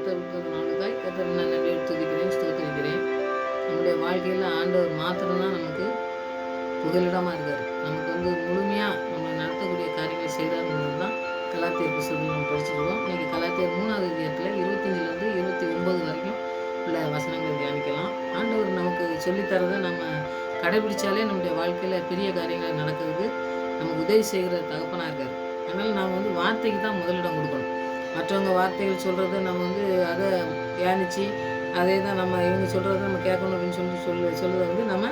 கர்த்தருக்காய் கர்த்தர் நான் துதிக்கிறேன், ஸ்தோத்திரிக்கிறேன். நம்முடைய வாழ்க்கையில் ஆண்டவர் மாத்திரம்தான் நமக்கு புகலிடமாக இருக்கார். நமக்கு முழுமையாக நம்ம நடத்தக்கூடிய காரியங்களை செய்தார் தான் கலாத்தியர் புத்தகத்தில் நம்ம படிச்சிருக்கோம். இன்றைக்கி கலாத்தியர் 3வது அதிகாரத்தில் 25லேருந்து 29 வரைக்கும் உள்ள வசனங்களை தியானிக்கலாம். ஆண்டவர் நமக்கு சொல்லித்தரதை நம்ம கடைபிடிச்சாலே நம்முடைய வாழ்க்கையில் பெரிய காரியங்கள் நடக்கிறதுக்கு நமக்கு உதவி செய்கிற தகப்பனாக இருக்கார். அதனால் நாம் வார்த்தைக்கு தான் முதலிடம் கொடுக்கணும். மற்றவங்க வார்த்தைகள் சொல்கிறத நம்ம அதை தியானித்து அதே தான் இவங்க சொல்கிறத நம்ம கேட்கணும் அப்படின்னு சொல்லுறதை நம்ம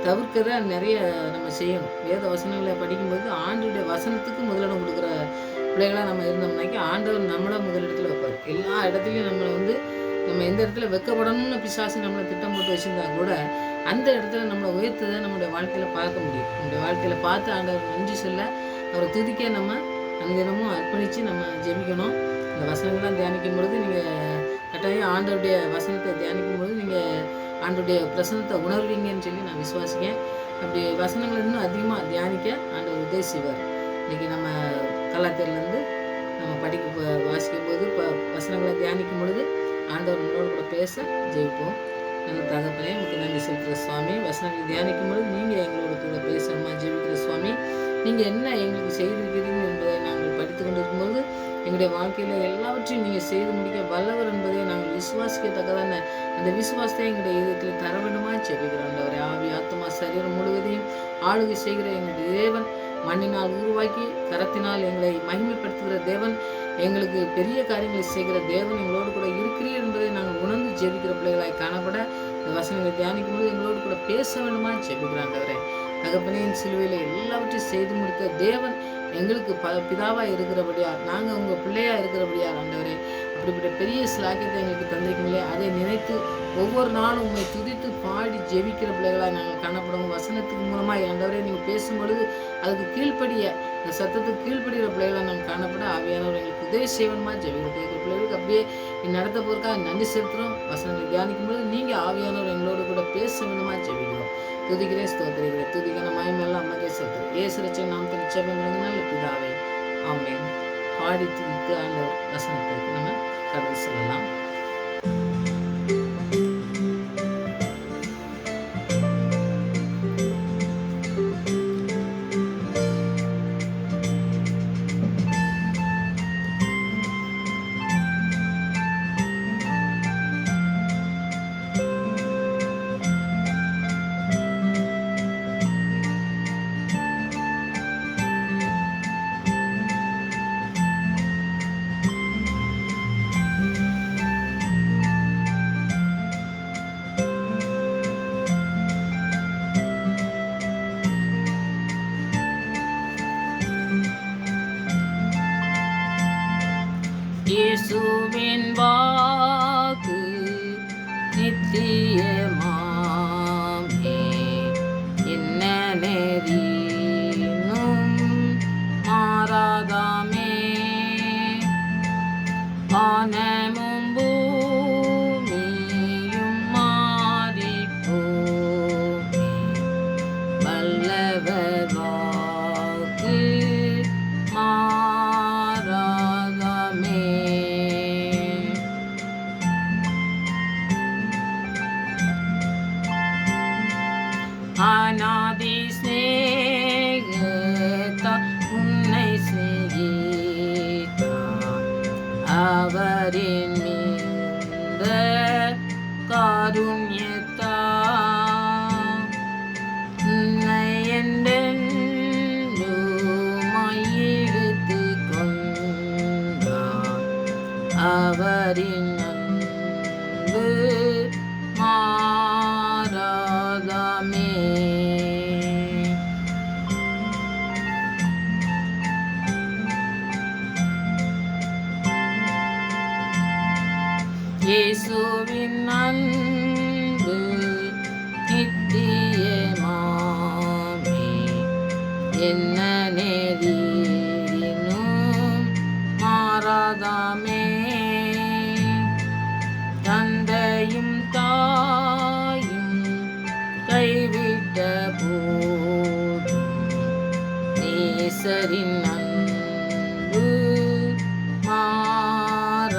தவிர்க்கதை நிறைய நம்ம செய்யணும். வேத வசனங்களை படிக்கும்போது ஆண்டுடைய வசனத்துக்கு முதலிடம் கொடுக்குற பிள்ளைகளாக நம்ம இருந்தோம்னாக்கி ஆண்டவர் நம்மளை முதலிடத்தில் வைப்பார். எல்லா இடத்துலையும் நம்ம எந்த இடத்துல வைக்கப்படணும்னு பிசாசு நம்மளை திட்டம் போட்டு வச்சுருந்தா கூட அந்த இடத்துல நம்மளை உயர்த்ததை நம்மளுடைய வாழ்க்கையில் பார்க்க முடியும். நம்முடைய வாழ்க்கையில் பார்த்து ஆண்டவர் நன்றி சொல்ல அவரை துதிக்க நம்ம அனுதினமும் அர்ப்பணித்து நம்ம ஜெபிக்கணும். இந்த வசனங்கள்லாம் தியானிக்கும் பொழுது நீங்கள் கட்டாயம் ஆண்டவருடைய வசனத்தை தியானிக்கும் பொழுது நீங்கள் ஆண்டவருடைய பிரசனத்தை உணர்வீங்கன்னு சொல்லி நான் விசுவாசிக்கேன். அப்படி வசனங்கள் இன்னும் அதிகமாக தியானிக்க ஆண்டவர் உதவி செய்வார். இன்றைக்கி நம்ம கலாத்தியர்லேருந்து நம்ம வாசிக்கும் போது வசனங்களை தியானிக்கும் பொழுது ஆண்டவர் நம்மளோட கூட பேச ஜெயிப்போம். நல்ல தகப்பனே உங்களுக்கு நன்றி செலுத்துகிற சுவாமி. வசனங்களை தியானிக்கும் பொழுது நீங்கள் எங்களோட கூட பேசணுமா ஜெபிக்கிற சுவாமி. நீங்கள் என்ன எங்களுக்கு செய்திருக்கிறீங்க என்பதை நாங்கள் படித்து கொண்டு இருக்கும்போது எங்களுடைய வாழ்க்கையில் எல்லாவற்றையும் நீங்கள் செய்து முடிக்க வல்லவர் என்பதை நாங்கள் விசுவாசிக்கத்தக்கதான அந்த விசுவாசத்தை எங்களுடைய இதயத்தில் தர வேண்டுமா ஜெபிக்கிறோம். ஆவி ஆத்மா சரீரம் முழுவதையும் ஆளுகை செய்கிற எங்களுடைய தேவன், மண்ணினால் உருவாக்கி கரத்தினால் எங்களை மகிமைப்படுத்துகிற தேவன், எங்களுக்கு பெரிய காரியங்களை செய்கிற தேவன் எங்களோடு கூட இருக்கிறீர் என்பதை நாங்கள் உணர்ந்து ஜெபிக்கிற பிள்ளைகளாய் காணப்பட இந்த வசனங்களை தியானிக்கும் போது எங்களோடு கூட பேச வேண்டுமா ஜெபிக்கிறாண்டவரே. தகப்பனையின் சிலுவையில் எல்லாவற்றையும் செய்து முடித்த தேவன் எங்களுக்கு பிதாவாக இருக்கிறபடியா, நாங்கள் உங்கள் பிள்ளையாக இருக்கிறபடியா ஆண்டவரே. அப்படிப்பட்ட பெரிய சிலாக்கியத்தை எங்களுக்கு தந்திருக்கீங்களே, அதை நினைத்து ஒவ்வொரு நாளும் உண்மை துதித்து பாடி ஜெபிக்கிற பிள்ளைகளாக நாங்கள் காணப்படும். வசனத்துக்கு மூலமாக ஆண்டவரே நீங்கள் பேசும்பொழுது அதுக்கு கீழ்ப்படிய இந்த சத்தத்துக்கு கீழ்ப்படுகிற பிள்ளைகளாக நாங்கள் காணப்பட ஆவியானவர் எங்களுக்கு உதவி செய்வனுமா ஜெபிக்கிற கேட்குற பிள்ளைகளுக்கு அப்படியே நடத்த போகிறக்காக நன்றி செலுத்துகிறோம். வசனங்களை தியானிக்கும் பொழுது நீங்கள் ஆவியானவர் எங்களோடு கூட பேச வேண்டுமா ஜெபிக்கிறோம். துதிக்கிறேன், ஸ்தோத்திரிக்கிறேன். துதிக்கிற மயமெல்லாம் அம்மக்கே செலுத்துகிறேன். ஏசு ரட்சகன் நாமத்தில் ஜெபம் நல்ல பிதாவே, ஆமென். பாடி துதித்து ஆண்டவர் வசனத்திற்கு நம்ம கடந்து செல்லலாம். இயேசுவின் வாக்கு நித்தியமாமே, என்ன நெறினும் மாறாதாமே. வானமும் பூமியும் மாறிப்போமே, வல்லவர் வாக்கு அநாதி ஸ்நேகத்தா உன்னை செய்தார், அவரின் மீந்த காருண்யத்தா உன்னை என்றென்றுமாய் இழுத்து கொண்டார், அவரின் அன்பு மாறாதாமே. இயேசுவின் அன்பு நித்தியமாமே, என்ன நெறினும் மாறாதாமே. தந்தையும் தாயும் கைவிட்ட போதும் நேசரின் அன்பு மாறாதாமே.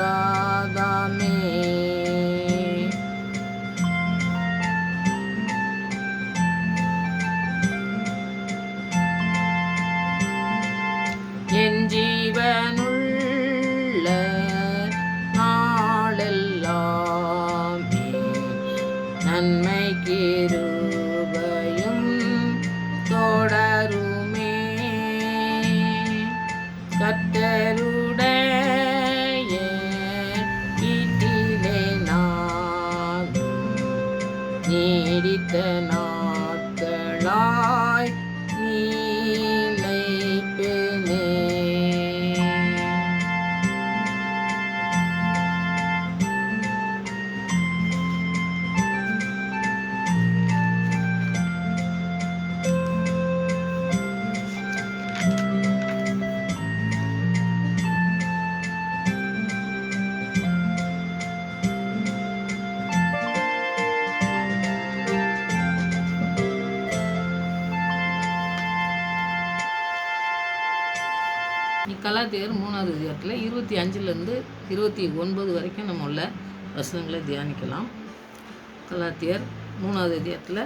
கலாத்தியர் 3வது அதிகாரத்தில் 25லேருந்து 29 வரைக்கும் நம்ம உள்ள வசனங்களை தியானிக்கலாம். கலாத்தியர் 3வது அதிகாரத்தில்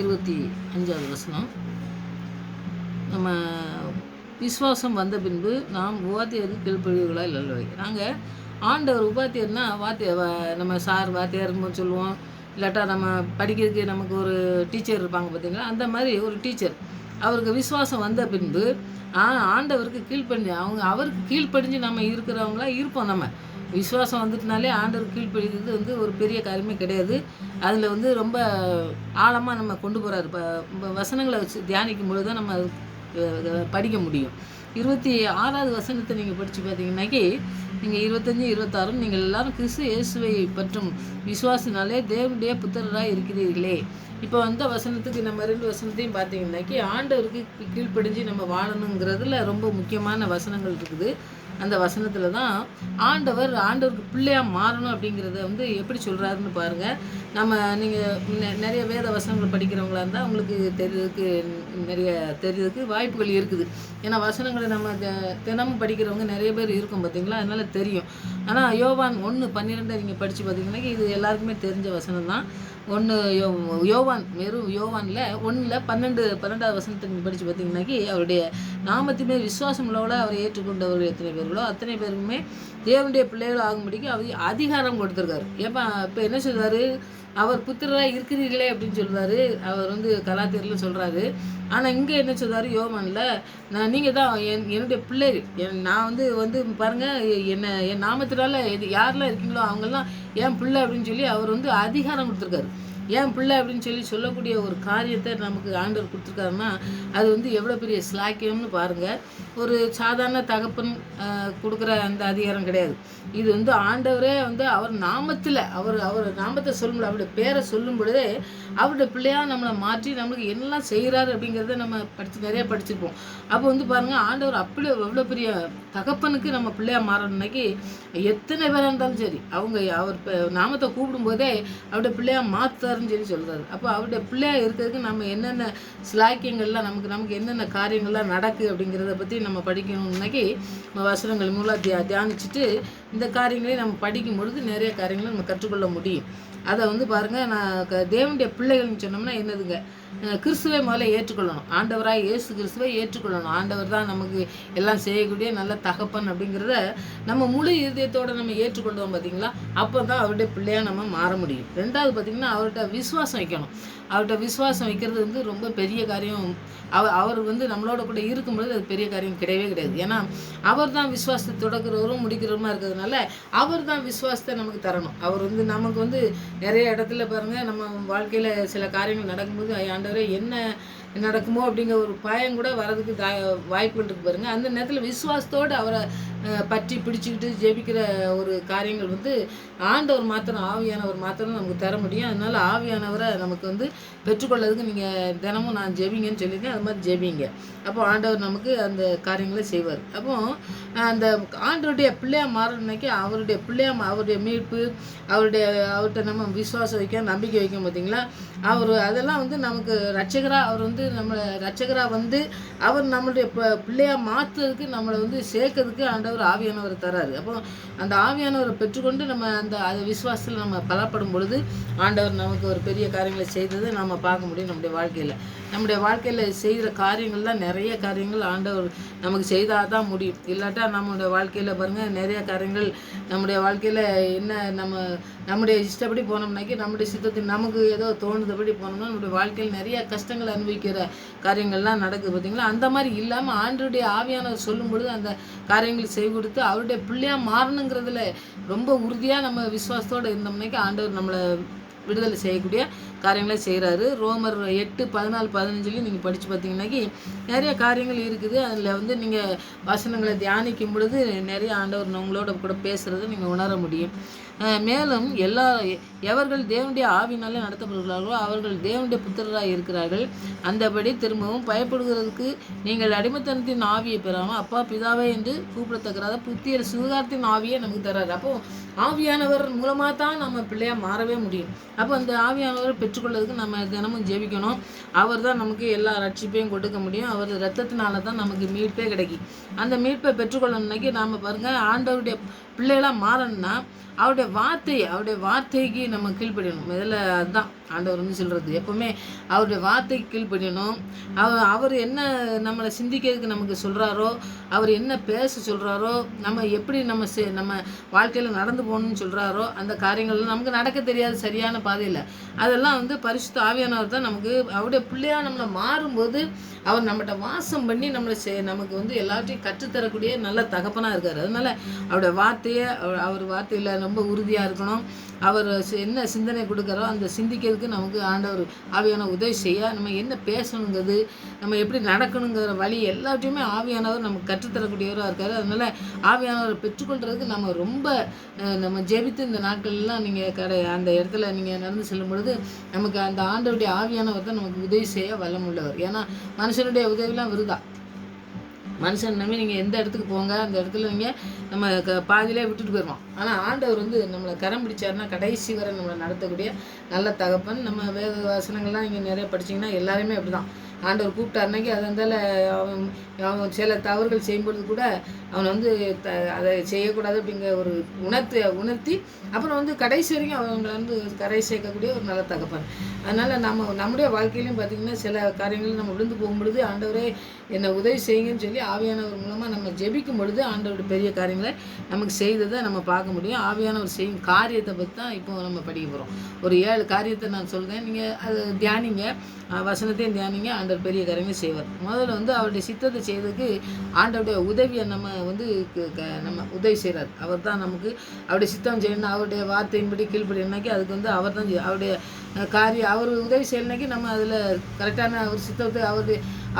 25வது வசனம். நம்ம விசுவாசம் வந்த பின்பு நாம் உபாத்தியருக்கு கீழ்ப்படிவுகளாக இல்லை. நாங்கள் ஆண்டவர் உபாத்தியர்னா நம்ம சார் வாத்தியாருன்னு சொல்லுவோம். இல்லாட்டா நம்ம படிக்கிறதுக்கு நமக்கு ஒரு டீச்சர் இருப்பாங்க பார்த்தீங்களா, அந்த மாதிரி ஒரு டீச்சர். அவருக்கு விசுவாசம் வந்த பின்பு ஆண்டவருக்கு கீழ்ப்படிஞ்சு அவருக்கு கீழ்ப்படிஞ்சு நம்ம இருக்கிறவங்களா இருப்போம். நம்ம விசுவாசம் வந்துட்டுனாலே ஆண்டவருக்கு கீழ்ப்படிக்கிறது வந்து ஒரு பெரிய காரியமே கிடையாது. அதில் ரொம்ப ஆழமாக நம்ம கொண்டு போகிறாரு. இப்போ வசனங்களை வச்சு தியானிக்கும் பொழுது தான் நம்ம படிக்க முடியும். 26வது வசனத்தை நீங்கள் படித்து பார்த்தீங்கன்னாக்கி, நீங்கள் 25, 26 நீங்கள் எல்லாரும் கிறிஸ்து இயேசுவை பற்றும் விசுவாசினாலே தேவனுடைய புத்திரராக இருக்கிறீர்களே. இப்போ வந்த வசனத்துக்கு நம்ம 2 வசனத்தையும் பார்த்தீங்கன்னாக்கி, ஆண்டவருக்கு கீழ்ப்படிஞ்சு நம்ம வாழணுங்கிறதுல ரொம்ப முக்கியமான வசனங்கள் இருக்குது. அந்த வசனத்தில் தான் ஆண்டவருக்கு பிள்ளையாக மாறணும் அப்படிங்கிறத எப்படி சொல்கிறாருன்னு பாருங்கள். நீங்கள் நிறைய வேத வசனங்கள் படிக்கிறவங்களா இருந்தால் உங்களுக்கு தெரியறதுக்கு வாய்ப்புகள் இருக்குது. ஏன்னா வசனங்களை நம்ம தினமும் படிக்கிறவங்க நிறைய பேர் இருக்கும் பார்த்தீங்களா, அதனால் தெரியும். ஆனால் யோவான் 1:12 நீங்கள் படித்து பார்த்தீங்கன்னா இது எல்லாருக்குமே தெரிஞ்ச வசனம் தான். யோவான் வெறும் யோவானில் 1:12 வசனத்தை நீங்கள் படித்து பார்த்தீங்கன்னாக்கி, அவருடைய நாமத்துமே விசுவாசம் உள்ளவள அவரை ஏற்றுக்கொண்டவர்கள் எத்தனை பேர்களோ அத்தனை பேருக்குமே தேவனுடைய பிள்ளைகள் ஆகும்படிக்கு அவர் அதிகாரம் கொடுத்துருக்காரு. இப்போ என்ன சொல்றாரு, அவர் புத்திரராக இருக்கிறீர்களே அப்படின்னு சொல்கிறாரு. அவர் கலாத்தியரில் சொல்கிறாரு. ஆனால் இங்கே என்ன சொல்கிறாரு யோவானில், நீங்கள் தான் என்னுடைய பிள்ளைகள். நான் பாருங்கள், என் நாமத்தினால யாரெல்லாம் இருக்கீங்களோ அவங்கெல்லாம் என் பிள்ளை அப்படின்னு சொல்லி அவர் அதிகாரம் கொடுத்துருக்காரு. ஏன் பிள்ளை அப்படின்னு சொல்லக்கூடிய ஒரு காரியத்தை நமக்கு ஆண்டவர் கொடுத்துருக்காருன்னா, அது எவ்வளோ பெரிய ஸ்லாக்கியம்னு பாருங்கள். ஒரு சாதாரண தகப்பன் கொடுக்குற அந்த அதிகாரம் கிடையாது. இது ஆண்டவரே அவர் நாமத்தில் அவர் நாமத்தை சொல்லும், அவருடைய பேரை சொல்லும் பொழுதே அவருடைய பிள்ளையாக நம்மளை மாற்றி நம்மளுக்கு என்னெல்லாம் செய்கிறாரு அப்படிங்கிறத நம்ம நிறைய படிச்சிருப்போம். அப்போ பாருங்கள், ஆண்டவர் அப்படி எவ்வளோ பெரிய தகப்பனுக்கு நம்ம பிள்ளையாக மாறணும்னாக்கி எத்தனை பேராக இருந்தாலும் சரி அவர் நாமத்தை கூப்பிடும்போதே அவருடைய பிள்ளையாக மாற்றாருன்னு சொல்கிறாரு. அப்போ அவருடைய பிள்ளையாக இருக்கிறதுக்கு நம்ம என்னென்ன ஸ்லாக்கியங்கள்லாம் நமக்கு என்னென்ன காரியங்கள்லாம் நடக்குது அப்படிங்கிறத பற்றி நம்ம படிக்கணும்னாக்கி வசனங்கள் மூலம் தியானிச்சுட்டு இந்த காரியங்களையும் நம்ம படிக்கும் பொழுது நிறைய காரியங்களை நம்ம கற்றுக்கொள்ள முடியும். அதை பாருங்கள், நான் தேவனுடைய பிள்ளைகள்னு சொன்னோம்னா என்னதுங்க, கிறிஸ்துவை முதல்ல ஏற்றுக்கொள்ளணும். ஆண்டவராக இயேசு கிறிஸ்துவை ஏற்றுக்கொள்ளணும். ஆண்டவர் தான் நமக்கு எல்லாம் செய்யக்கூடிய நல்ல தகப்பன் அப்படிங்கிறத நம்ம முழு இதயத்தோடு நம்ம ஏற்றுக்கொள்வோம் பார்த்தீங்களா, அப்போ தான் அவருடைய பிள்ளையாக நம்ம மாற முடியும். 2வது பார்த்திங்கன்னா, அவர்கிட்ட விசுவாசம் வைக்கணும். அவர்கிட்ட விசுவாசம் வைக்கிறது ரொம்ப பெரிய காரியம். அவர் நம்மளோட கூட இருக்கும்பொழுது அது பெரிய காரியம் கிடையவே கிடையாது. ஏன்னா அவர் தான் விசுவாசத்தை தொடக்கிறவரும் முடிக்கிறவருமா இருக்கிறதுனால அவர் தான் விசுவாசத்தை நமக்கு தரணும். அவர் நமக்கு நிறைய இடத்துல பாருங்கள், நம்ம வாழ்க்கையில் சில காரியங்கள் நடக்கும்போது ஆண்டவரே என்ன நடக்குமோ அப்படிங்கிற ஒரு பயம் கூட வரதுக்கு வாய்ப்புகள் இருக்குது பாருங்கள். அந்த நேரத்தில் விசுவாசத்தோடு அவரை பற்றி பிடிச்சிக்கிட்டு ஜெபிக்கிற ஒரு காரியங்கள் ஆண்டவர் மாத்திரம், ஆவியானவர் மாத்திரம் நமக்கு தர முடியும். அதனால் ஆவியானவரை நமக்கு பெற்றுக்கொள்ளதுக்கு நீங்கள் தினமும் நான் ஜெபிங்கன்னு சொல்லியிருக்கேன். அது மாதிரி ஜெபிங்க. அப்போ ஆண்டவர் நமக்கு அந்த காரியங்களை செய்வார். அப்போ அந்த ஆண்டவருடைய பிள்ளையாக மாறணும்னாக்கி அவருடைய மீட்பு, அவர்கிட்ட நம்ம விசுவாசம் வைக்க, நம்பிக்கை வைக்க பார்த்தீங்களா, அதெல்லாம் நமக்கு ரட்சகராக அவர் நம்மளை ரட்சகராக அவர் நம்மளுடைய பிள்ளையாக மாற்றுறதுக்கு நம்மளை சேர்க்கறதுக்கு ஆண்டவர் ஆவியானவரை தராரு. அப்போ அந்த ஆவியானவரை பெற்றுக்கொண்டு நம்ம அதை விசுவாசத்தில் நம்ம பலப்படும் பொழுது ஆண்டவர் நமக்கு ஒரு பெரிய காரியங்களை செய்ததை நம்ம பார்க்க முடியும். நம்முடைய வாழ்க்கையில் செய்கிற காரியங்கள்லாம் நிறைய காரியங்கள் ஆண்டவர் நமக்கு செய்தால் தான் முடியும். இல்லாட்டா நம்மளுடைய வாழ்க்கையில் பாருங்கள், நிறைய காரியங்கள் நம்முடைய வாழ்க்கையில் நம்முடைய இஷ்டப்படி போனோம்னாக்கி, நம்முடைய சித்தத்துக்கு நமக்கு ஏதோ தோணுதபடி போனோம்னா நம்முடைய வாழ்க்கையில் நிறைய கஷ்டங்கள் அனுபவிக்கிற காரியங்கள்லாம் நடக்குது பார்த்தீங்களா. அந்த மாதிரி இல்லாமல் ஆண்டவருடைய ஆவியானவர் சொல்லும் பொழுது அந்த காரியங்களை செய்து கொடுத்து அவருடைய பிள்ளையாக மாறணுங்கிறதுல ரொம்ப உறுதியாக நம்ம விசுவாசத்தோடு இருந்தோம்னாக்கி ஆண்டவர் நம்மளை விடுதலை செய்யக்கூடிய காரியங்களை செய்கிறாரு. ரோமர் 8:14-15 நீங்கள் படித்து பார்த்தீங்கன்னாக்கி நிறைய காரியங்கள் இருக்குது. அதில் நீங்கள் வசனங்களை தியானிக்கும் பொழுது நிறைய ஆண்டவர் உங்களோட கூட பேசுகிறத நீங்கள் உணர முடியும். மேலும் எவர்கள் தேவனுடைய ஆவினாலே நடத்தப்படுகிறார்களோ அவர்கள் தேவனுடைய புத்திரராக இருக்கிறார்கள். அந்தபடி திரும்பவும் பயப்படுகிறதுக்கு நீங்கள் அடிமைத்தனத்தின் ஆவியை பெறாமல் அப்பா பிதாவே என்று கூப்பிடத்தக்கிறாத புத்திய சுகாரத்தின் ஆவியை நமக்கு தர்றாரு. அப்போது ஆவியானவர் மூலமாக தான் நம்ம பிள்ளையாக மாறவே முடியும். அப்போ அந்த ஆவியானவரை பெற்றுக்கொள்வதற்கு நம்ம தினமும் ஜெபிக்கணும். அவர் தான் நமக்கு எல்லா ரட்சிப்பையும் கொடுக்க முடியும். அவர் இரத்தத்தினால தான் நமக்கு மீட்பே கிடைக்கும். அந்த மீட்பை பெற்றுக்கொள்ளணும்னாக்கி நாம் பாருங்கள், ஆண்டவருடைய பிள்ளைகளாக மாறணும்னா அவருடைய வார்த்தைக்கு நம்ம கீழ்ப்படியணும். முதல்ல அதுதான் ஆண்டவர் சொல்கிறது. எப்போவுமே அவருடைய வார்த்தைக்கு கீழ்ப்படியணும். அவர் என்ன நம்மளை சிந்திக்கிறதுக்கு நமக்கு சொல்கிறாரோ, அவர் என்ன பேச சொல்கிறாரோ, நம்ம எப்படி நம்ம வாழ்க்கையில் நடந்து போகணும்னு சொல்கிறாரோ, அந்த காரியங்கள்லாம் நமக்கு நடக்க தெரியாது சரியான பாதையில். அதெல்லாம் பரிசுத்த ஆவியானவர் தான் நமக்கு அவருடைய பிள்ளையாக நம்மளை மாறும்போது அவர் நம்மகிட்ட வாசம் பண்ணி நமக்கு எல்லாத்தையும் கற்றுத்தரக்கூடிய நல்ல தகப்பனாக இருக்கார். அதனால் அவருடைய வார்த்தையை அவர் வார்த்தையில் ரொம்ப உறுதியாக இருக்கணும். அவர் என்ன சிந்தனை கொடுக்குறோ அந்த சிந்திக்கிறதுக்கு நமக்கு ஆண்டவர் ஆவியான உதவி செய்ய, நம்ம என்ன பேசணுங்கிறது, நம்ம எப்படி நடக்கணுங்கிற வழி எல்லாத்தையுமே ஆவியானவர் நமக்கு கற்றுத்தரக்கூடியவராக இருக்கார். அதனால் ஆவியானவரை பெற்றுக்கொள்கிறதுக்கு நம்ம ஜெபித்து இந்த நாட்கள்லாம் நீங்கள் அந்த இடத்துல நீங்கள் நடந்து செல்லும் பொழுது நமக்கு அந்த ஆண்டவருடைய ஆவியானவர் தான் நமக்கு உதவி செய்ய வல்லமுள்ளவர். ஏன்னா மனுஷனுடைய உதவிலாம் விருதா. மனுஷன் நம்பி நீங்கள் எந்த இடத்துக்கு போங்க, அந்த இடத்துல நீங்கள் நம்ம பாதியிலே விட்டுட்டு போயிடுவோம். ஆனால் ஆண்டவர் நம்மளை கரம் பிடிச்சாருன்னா கடைசி வரை நம்மளை நடத்தக்கூடிய நல்ல தகப்பன். நம்ம வேத வாசனங்கள்லாம் நீங்கள் நிறைய படிச்சிங்கன்னா எல்லாருமே அப்படி தான். ஆண்டவர் கூப்பிட்டாருனாக்கி அது அவன் சில தவறுகள் செய்யும்பொழுது கூட அவனை அதை செய்யக்கூடாது அப்படிங்கிற ஒரு உணர்த்தி அப்புறம் கடைசி வரைக்கும் அவங்களை கரை சேர்க்கக்கூடிய ஒரு நல்ல தகப்பன். அதனால் நம்முடைய வாழ்க்கையிலையும் பார்த்திங்கன்னா சில காரியங்கள் நம்ம விழுந்து போகும்பொழுது ஆண்டவரே என்னை உதவி செய்யுங்கன்னு சொல்லி ஆவியானவர் மூலமாக நம்ம ஜெபிக்கும் பொழுது ஆண்டவருடைய பெரிய காரியங்களை நமக்கு செய்ததை நம்ம பார்க்க முடியும். ஆவியானவர் செய்யும் காரியத்தை பற்றி தான் இப்போ நம்ம படிக்க போகிறோம். ஒரு 7 காரியத்தை நான் சொல்கிறேன், நீங்கள் அது தியானிங்க, வசனத்தையும் தியானிங்க. ஆண்டவர் பெரிய காரியங்கள் செய்வார். முதல்ல அவருடைய சித்தத்தை செய்வதற்கு ஆண்டவருடைய உதவியை நம்ம உதவி செய்கிறார். அவர் தான் நமக்கு அவருடைய சித்தம் செய்யணும், அவருடைய வார்த்தையின்படி கீழ்ப்படினாக்கி அதுக்கு அவர் தான் அவருடைய காரியம் அவர் உதவி செய்யலைனாக்கி நம்ம அதில் கரெக்டான அவர் சித்தத்தை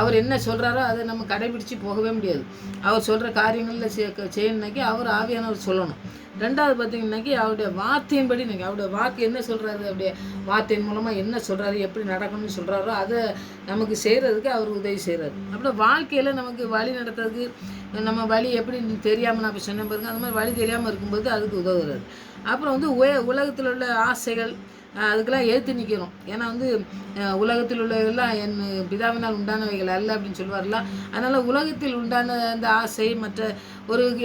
அவர் என்ன சொல்கிறாரோ அதை நம்ம கடைபிடிச்சு போகவே முடியாது. அவர் சொல்கிற காரியங்களில் செய்யணுனாக்கி அவர் ஆவியானவர் சொல்லணும். ரெண்டாவது பார்த்திங்கனாக்கி அவருடைய வார்த்தையின்படி அவருடைய வாக்கு என்ன சொல்கிறாரு, அவருடைய வார்த்தையின் மூலமாக என்ன சொல்கிறாரு, எப்படி நடக்கணும்னு சொல்கிறாரோ அதை நமக்கு செய்கிறதுக்கு அவர் உதவி செய்கிறார். அப்புறம் வாழ்க்கையில் நமக்கு வழி நடத்துறதுக்கு நம்ம வழி எப்படி தெரியாமல் நான் இப்போ சொன்ன பாருங்க, அந்த மாதிரி வழி தெரியாமல் இருக்கும்போது அதுக்கு உதவுறாரு. அப்புறம் உலகத்தில் உள்ள ஆசைகள் அதுக்கெல்லாம் ஏற்று நிற்கணும். ஏன்னா உலகத்தில் உள்ளவர்கள்லாம் என் பிதாவினால் உண்டானவைகள் அல்ல அப்படின்னு சொல்லுவார்ல. அதனால் உலகத்தில் உண்டான அந்த ஆசை மற்ற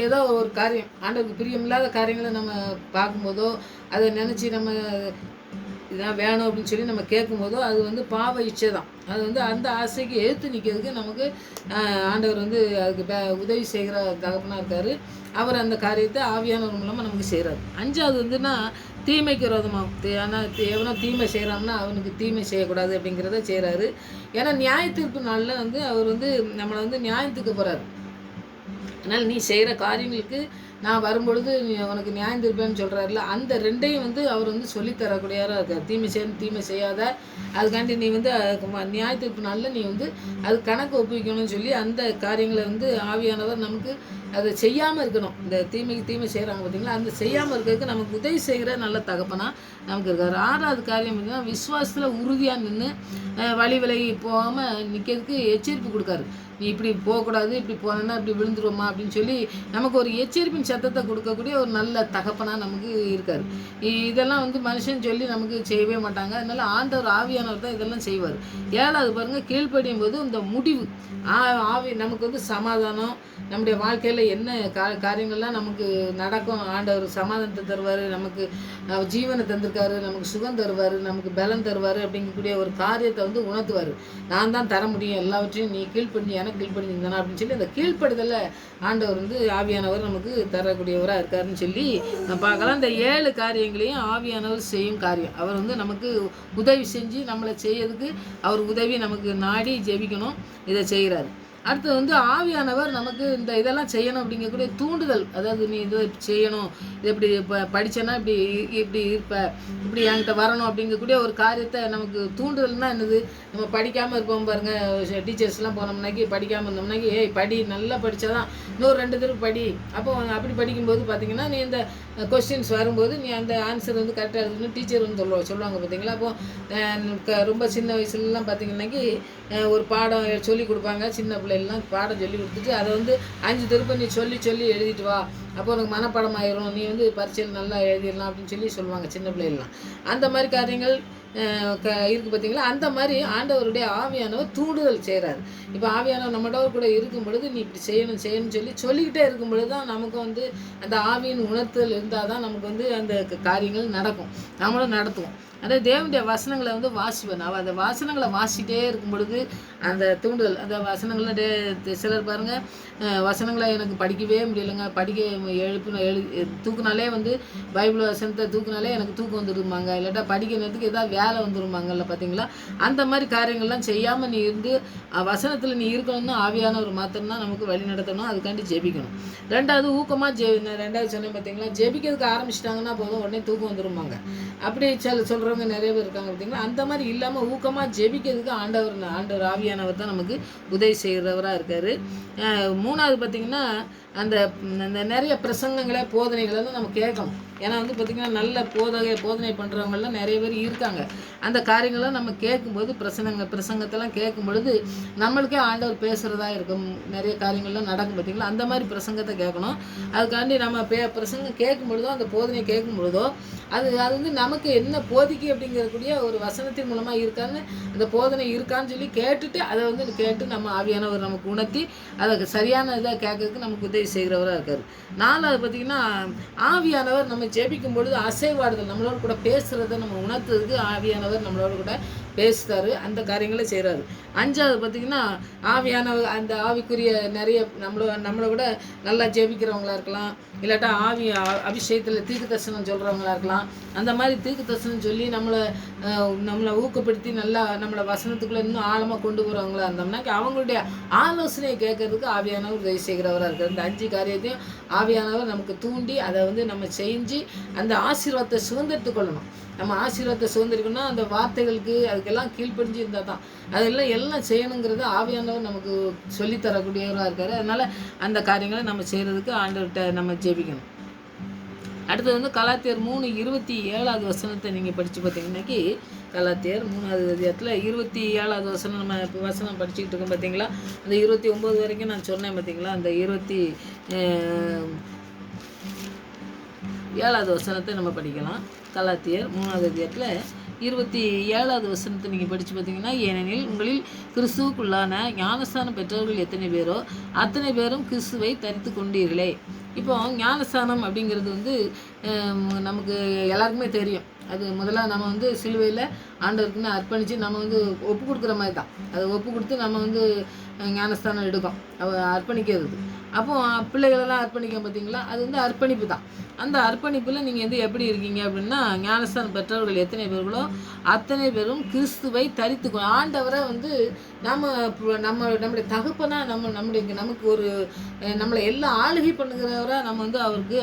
ஏதோ ஒரு காரியம் ஆண்டவருக்கு பிரியமில்லாத காரியங்களை நம்ம பார்க்கும்போதோ அதை நினச்சி நம்ம இதான் வேணும் அப்படின்னு சொல்லி நம்ம கேட்கும்போதோ அது பாவ இச்சை தான். அது அந்த ஆசைக்கு ஏற்று நிற்கிறதுக்கு நமக்கு ஆண்டவர் அதுக்கு உதவி செய்கிற தகப்பனாக இருக்கார். அவர் அந்த காரியத்தை ஆவியானவர் மூலமாக நமக்கு செய்கிறார். 5வது தீமைக்கு விரோதமாக ஆனால் எவனோ தீமை செய்கிறான்னா அவனுக்கு தீமை செய்யக்கூடாது அப்படிங்கிறத செய்கிறாரு. ஏன்னா நியாயத்தீர்ப்பு நாளில் அவர் நம்மளை நியாயத்துக்கு போகிறார். அதனால் நீ செய்கிற காரியங்களுக்கு நான் வரும்பொழுது உனக்கு நியாயம் தீர்ப்பேன்னு சொல்கிறாருல, அந்த ரெண்டையும் அவர் சொல்லித்தரக்கூடியவராக இருக்கார். தீமை செய்யாத, அதுக்காண்டி நீ நியாய தீர்ப்பு நாளில் நீ அது கணக்கு ஒப்புவிக்கணும்னு சொல்லி அந்த காரியங்களை ஆவியானவர் நமக்கு அதை செய்யாமல் இருக்கணும். இந்த தீமை செய்கிறாங்க பார்த்தீங்களா, அந்த செய்யாமல் இருக்கிறதுக்கு நமக்கு உதவி செய்கிற நல்ல தகப்பனாக நமக்கு இருக்கார். 6வது காரியம் பார்த்தீங்கன்னா விசுவாசத்தில் உறுதியாக நின்று வழி விலகி போகாமல் நிற்கிறதுக்கு எச்சரிப்பு கொடுக்காரு. நீ இப்படி போகக்கூடாது, இப்படி போனேன்னா இப்படி விழுந்துருவோமா அப்படின்னு சொல்லி நமக்கு ஒரு எச்சரிப்பின் சத்தத்தை கொடுக்கக்கூடிய ஒரு நல்ல தகப்பனாக நமக்கு இருக்கார். இதெல்லாம் மனுஷன் சொல்லி நமக்கு செய்யவே மாட்டாங்க. அதனால ஆண்டவர் ஆவியானவர் தான் இதெல்லாம் செய்வார். 7வது பாருங்கள், கீழ்ப்படியும் போது இந்த முடிவு ஆவி நமக்கு சமாதானம், நம்முடைய வாழ்க்கையில் என்ன காரியங்கள்லாம் நமக்கு நடக்கும், ஆண்டவர் சமாதானத்தை தருவார், நமக்கு ஜீவனை தந்திருக்காரு, நமக்கு சுகம் தருவார், நமக்கு பலம் தருவார் அப்படிங்கக்கூடிய ஒரு காரியத்தை உணர்த்துவார். நான் தான் தர முடியும் எல்லாவற்றையும், நீ கீழ்ப்படி எனக்கு கீழ்ப்படிந்தானா அப்படின்னு சொல்லி அந்த கீழ்ப்படுதலை ஆண்டவர் ஆவியானவர் நமக்கு தரக்கூடியவராக இருக்காருன்னு சொல்லி நான் பார்க்கலாம். இந்த 7 காரியங்களையும் ஆவியானவர் செய்யும் காரியம். அவர் நமக்கு உதவி செஞ்சு நம்மளை செய்யறதுக்கு அவர் உதவி நமக்கு நாடி ஜெபிக்கணும், இதை செய்கிறார். அடுத்து ஆவியானவர் நமக்கு இதெல்லாம் செய்யணும் அப்படிங்கக்கூடிய தூண்டுதல், அதாவது நீ இதை செய்யணும், இது இப்படி படித்தேன்னா இப்படி இருப்ப, இப்படி என்கிட்ட வரணும் அப்படிங்கக்கூடிய ஒரு காரியத்தை நமக்கு தூண்டுதல்னா என்னது, நம்ம படிக்காமல் இருப்போம் பாருங்கள், டீச்சர்ஸ்லாம் போனோம்னாக்கி படிக்காமல் இருந்தோம்னாக்கி ஏய் படி, நல்லா படித்தாதான் இன்னொரு 2 தடவை படி. அப்போ அப்படி படிக்கும்போது பார்த்திங்கன்னா நீ இந்த கொஸ்டின்ஸ் வரும்போது நீ அந்த ஆன்சர் கரெக்டாக இருக்குன்னு டீச்சர் சொல்லுவாங்க பார்த்தீங்களா. அப்போது ரொம்ப சின்ன வயசுலலாம் பார்த்திங்கன்னாக்கி ஒரு பாடம் சொல்லி கொடுப்பாங்க. சின்ன பிள்ளைகள்லாம் பாடம் சொல்லி கொடுத்துட்டு அதை 5 திருப்ப நீ சொல்லி எழுதிட்டு வா அப்போ உனக்கு மனப்பாடம் ஆயிரும், நீ வந்து பரீட்சையில் நல்லா எழுதிடலாம் அப்படின்னு சொல்லி சொல்லுவாங்க சின்ன பிள்ளைகள்லாம். அந்த மாதிரி காரியங்கள் இருக்குது பார்த்தீங்களா. அந்த மாதிரி ஆண்டவருடைய ஆவியானவர் தூண்டுதல் செய்கிறாரு. இப்போ ஆவியானவர் நம்மளோட கூட இருக்கும் பொழுது நீ இப்படி செய்யணும் செய்யணும்னு சொல்லிக்கிட்டே இருக்கும் பொழுது தான் நமக்கு வந்து அந்த ஆவியின் உணர்த்தல் இருந்தால் தான் நமக்கு வந்து அந்த காரியங்கள் நடக்கும், நம்மளும் நடத்துவோம். அதாவது தேவனுடைய வசனங்களை வந்து வாசிப்பேன். அவள் அந்த வசனங்களை வாசிக்கிட்டே இருக்கும் பொழுது அந்த தூண்டுதல், அந்த வசனங்களை சிலர் பாருங்கள், வசனங்களை எனக்கு படிக்கவே முடியலைங்க, தூக்குனாலே வந்து பைபிள் வசனத்தை தூக்குனாலே எனக்கு தூக்கம் வந்துருமாங்க, இல்லாட்டா படிக்க நேரத்துக்கு ஏதாவது வேலை வந்துருமாங்கல்ல பார்த்தீங்களா. அந்த மாதிரி காரியங்கள்லாம் செய்யாமல் நீ இருந்து வசனத்தில் நீ இருக்கணும்னு ஆவியானவர் மாத்திரம்தான் நமக்கு வழி நடத்தணும். அதுக்காண்டி ஜெபிக்கணும். ரெண்டாவது ஊக்கமாக ரெண்டாவது சொன்னேன் பார்த்தீங்களா, ஜெபிக்கிறதுக்கு ஆரம்பிச்சிட்டாங்கன்னா போதும் உடனே தூக்கம் வந்துருமாங்க. அப்படி சொல்கிறவங்க நிறைய பேர் இருக்காங்க பார்த்தீங்களா. அந்த மாதிரி இல்லாமல் ஊக்கமாக ஜெபிக்கிறதுக்கு ஆண்டவர் ஆவியானவர் தான் நமக்கு உதவி செய்கிறவராக இருக்கார். மூணாவது பார்த்திங்கன்னா அந்த நிறைய பிரசங்கங்களை போதனைகளை வந்து நம்ம கேட்கணும். ஏன்னா வந்து பார்த்திங்கன்னா நல்ல போதனை பண்ணுறவங்களாம் நிறைய பேர் இருக்காங்க. அந்த காரியங்களை நம்ம கேட்கும்போது பிரசங்கத்தெல்லாம் கேட்கும் பொழுது நம்மளுக்கே ஆண்டவர் பேசுகிறதா இருக்கும், நிறைய காரியங்கள்லாம் நடக்கும் பார்த்திங்களா. அந்த மாதிரி பிரசங்கத்தை கேட்கணும். அதுக்காண்டி நம்ம பிரசங்கம் கேட்கும் பொழுதோ அந்த போதனை கேட்கும் பொழுதோ அது வந்து நமக்கு என்ன போதிக்கு அப்படிங்கிறக்கூடிய ஒரு வசனத்தின் மூலமாக இருக்கான்னு, அந்த போதனை இருக்கான்னு சொல்லி கேட்டுட்டு அதை வந்து கேட்டு நம்ம ஆவியானவர் நமக்கு உணர்த்தி அதை சரியான இதாக கேட்கறதுக்கு நமக்கு உதவி செய்கிறவராக இருக்கார். நாலாவது பார்த்திங்கன்னா ஆவியானவர் நம்ம ஜெபிக்கும் பொழுது அசைவாடுதல், நம்மளோட கூட பேசுகிறத நம்ம உணர்த்துறதுக்கு ஆவியானவர் நம்மளோட கூட பேசுகிறாரு, அந்த காரியங்களை செய்கிறாரு. அஞ்சாவது பார்த்திங்கன்னா ஆவியானவர் அந்த ஆவிக்குரிய நிறைய நம்மளை விட நல்லா ஜெபிக்கிறவங்களா இருக்கலாம், இல்லாட்டா அபிஷேகத்தில் தீர்க்க தரிசனம் சொல்கிறவங்களா இருக்கலாம். அந்த மாதிரி தீர்க்க தரிசனம் சொல்லி நம்மளை ஊக்கப்படுத்தி நல்லா நம்மளை வசனத்துக்குள்ளே இன்னும் ஆழமாக கொண்டு போகிறவங்களா இருந்தோம்னா அவங்களுடைய ஆலோசனையை கேட்கறதுக்கு ஆவியானவர் உதவி செய்கிறவராக இருக்கார். இந்த 5 காரியத்தையும் ஆவியானவர் நமக்கு தூண்டி அதை வந்து நம்ம செஞ்சு அந்த ஆசீர்வாதத்தை சுதந்திரத்து கொள்ளணும். நம்ம ஆசீர்வாதத்தை சுதந்திரிக்கணும்னா அந்த வார்த்தைகளுக்கு அதுக்கெல்லாம் கீழ்ப்படிஞ்சு இருந்தால் தான் எல்லாம் செய்யணுங்கிறது ஆவியானவர் நமக்கு சொல்லித்தரக்கூடியவராக இருக்கார். அதனால் அந்த காரியங்களை நம்ம செய்கிறதுக்கு ஆண்டவர்கிட்ட நம்ம ஜெபிக்கணும். அடுத்தது வந்து கலாத்தியர் 3:27 வசனத்தை நீங்கள் படித்து பார்த்தீங்கன்னாக்கி கலாத்தியர் 3வது அதிகாரத்தில் 27வது வசனம் நம்ம இப்போ வசனம் படிச்சுக்கிட்டு இருக்கோம் பார்த்தீங்களா. அந்த 29 வரைக்கும் நான் சொன்னேன் பார்த்தீங்களா. அந்த 27வது வசனத்தை நம்ம படிக்கலாம். கலாத்தியர் 3வது அதிகாரத்தில் 27வது வசனத்தை நீங்கள் படித்து பார்த்தீங்கன்னா, ஏனெனில் உங்களில் கிறிஸ்துவுக்குள்ளான ஞானஸ்தானம் பெற்றவர்கள் எத்தனை பேரோ அத்தனை பேரும் கிறிஸ்துவை தரித்து கொண்டீர்களே. இப்போ ஞானஸ்தானம் அப்படிங்கிறது வந்து நமக்கு எல்லாருக்குமே தெரியும். அது முதல்ல நம்ம வந்து சிலுவையில் ஆண்டவருக்குன்னு அர்ப்பணித்து நம்ம வந்து ஒப்பு கொடுக்குற மாதிரி தான். அதை ஒப்பு கொடுத்து நம்ம வந்து ஞானஸ்தானம் எடுக்கும், அர்ப்பணிக்கிறது. அப்போது பிள்ளைகளெல்லாம் அர்ப்பணிக்க பார்த்தீங்களா, அது வந்து அர்ப்பணிப்பு தான். அந்த அர்ப்பணிப்பில் நீங்கள் வந்து எப்படி இருக்கீங்க அப்படின்னா, ஞானஸ்தானம் பெற்றவர்கள் எத்தனை பேர்களோ அத்தனை பேரும் கிறிஸ்துவை தரித்து ஆண்டவரை வந்து நம்முடைய தகப்பனா நமக்கு ஒரு நம்மளை எல்லாம் ஆளுகை பண்ணுகிறவரை நம்ம வந்து அவருக்கு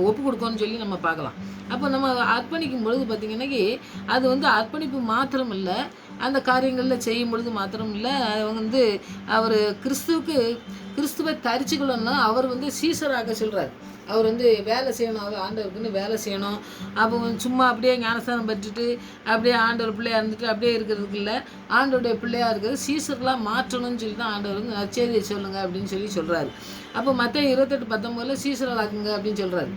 ஒப்பு கொடுக்கணும்னு சொல்லி நம்ம பார்க்கலாம். அப்போ நம்ம அர்ப்பணிக்கும் பொழுது பார்த்திங்கன்னாக்கி அது வந்து அர்ப்பணிப்பு மாத்திரம் இல்லை, அந்த காரியங்களில் செய்யும் பொழுது மாத்திரம் இல்லை, அவங்க வந்து அவர் கிறிஸ்துவை தரிச்சுக்கணும்னா அவர் வந்து சீசராக சொல்கிறார். அவர் வந்து வேலை செய்யணும், அவர் ஆண்டவருக்குன்னு வேலை செய்யணும். அப்போ சும்மா அப்படியே ஞானஸ்தானம் பெற்றுட்டு அப்படியே ஆண்டவர் பிள்ளையாக இருந்துட்டு அப்படியே இருக்கிறதுக்கு இல்லை, ஆண்டவருடைய பிள்ளையாக இருக்கிறது சீசர்களாக மாற்றணும்னு சொல்லி தான் ஆண்டவர் வந்து நற்செய்தியை சொல்லுங்கள் அப்படின்னு சொல்கிறாரு. அப்போ மத்திய 28:19 சீசராக்குங்க அப்படின்னு சொல்கிறாரு.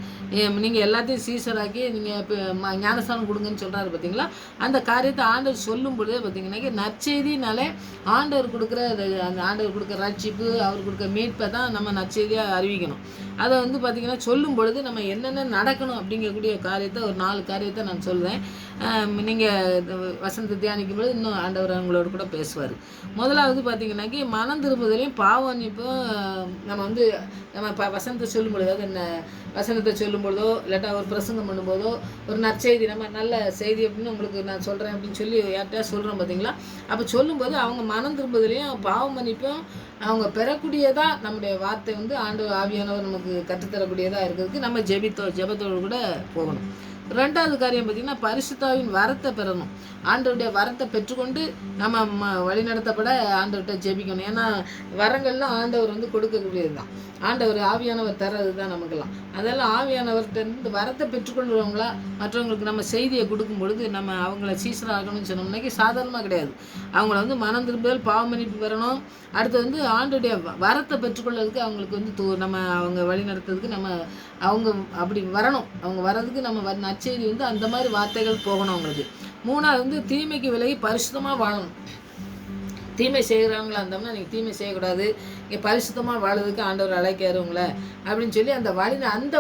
நீங்கள் எல்லாத்தையும் சீசராக்கி நீங்கள் இப்போ ஞானஸ்தானம் கொடுங்கன்னு சொல்கிறாரு பார்த்தீங்களா. அந்த காரியத்தை ஆண்டவர் சொல்லும் பொழுதே பார்த்தீங்கன்னாக்கி நற்செய்தினாலே ஆண்டவர் கொடுக்குற அந்த ஆண்டவர் கொடுக்குற ரட்சிப்பு, அவர் கொடுக்குற மீட்பை தான் நம்ம நற்செய்தியாக அறிவிக்கணும். அதை வந்து பார்த்திங்கன்னா சொல்லும் பொழுது நம்ம என்னென்ன நடக்கணும் அப்படிங்கக்கூடிய காரியத்தை ஒரு 4 காரியத்தை நான் சொல்கிறேன். நீங்கள் வசனத்தை தியானிக்கும் பொழுது இன்னும் ஆண்டவர் அவங்களோட கூட பேசுவார். முதலாவது பார்த்திங்கன்னாக்கி மனம் திரும்புதலையும் பாவமன்னிப்பும் நம்ம வந்து நம்ம வசனத்தை சொல்லும் பொழுது, அதாவது என்ன வசனத்தை சொல்லும் பொழுதோ இல்லாட்டா ஒரு பிரசங்கம் பண்ணும்போதோ ஒரு நற்செய்தி நம்ம நல்ல செய்தி அப்படின்னு உங்களுக்கு நான் சொல்கிறேன் அப்படின்னு சொல்லி யார்கிட்டயா சொல்கிறோம் பார்த்தீங்களா. அப்போ சொல்லும்போது அவங்க மனம் திரும்புதலையும் பாவமன்னிப்பும் அவங்க பெறக்கூடியதாக நம்முடைய வார்த்தை வந்து ஆண்டவர் ஆவியானவர் நமக்கு கற்றுத்தரக்கூடியதாக இருக்கிறதுக்கு நம்ம ஜெபத்தோடு கூட போகணும். ரெண்டாவது காரியம் பார்த்திங்கன்னா பரிசுத்தாவின் வரத்தை பெறணும். ஆண்டவருடைய வரத்தை பெற்றுக்கொண்டு நம்ம வழிநடத்தப்பட ஆண்டவர்கிட்ட ஜெபிக்கணும். ஏன்னா வரங்கள்லாம் ஆண்டவர் வந்து கொடுக்கக்கூடியது தான். ஆண்டவர் ஆவியானவர் தர்றது தான் நமக்கெல்லாம். அதெல்லாம் ஆவியானவர்கிட்ட இருந்து வரத்தை பெற்றுக்கொள்கிறவங்களா மற்றவங்களுக்கு நம்ம செய்தியை கொடுக்கும் பொழுது நம்ம அவங்கள சீசராகணும்னு சொன்னோம்னாக்கி சாதாரணமாக கிடையாது. அவங்கள வந்து மனம் திரும்புதல், பாவ மன்னிப்பு பெறணும். அடுத்து வந்து ஆண்டுடைய வரத்தை பெற்றுக்கொள்றதுக்கு அவங்களுக்கு வந்து நம்ம அவங்க வழி நடத்துறதுக்கு அவங்க அப்படி வரணும். அவங்க வர்றதுக்கு நம்ம நற்செய்தி வந்து அந்த மாதிரி வார்த்தைகள் போகணும் அவங்களுக்கு. மூணாவது வந்து தீமைக்கு விலகி பரிசுத்தமாக வாழணும். தீமை செய்கிறவங்களா இருந்தோம்னா நீங்கள் தீமை செய்யக்கூடாது, இங்கே பரிசுத்தமாக வாழறதுக்கு ஆண்டவர் அழைக்காரு உங்களை அப்படின்னு சொல்லி அந்த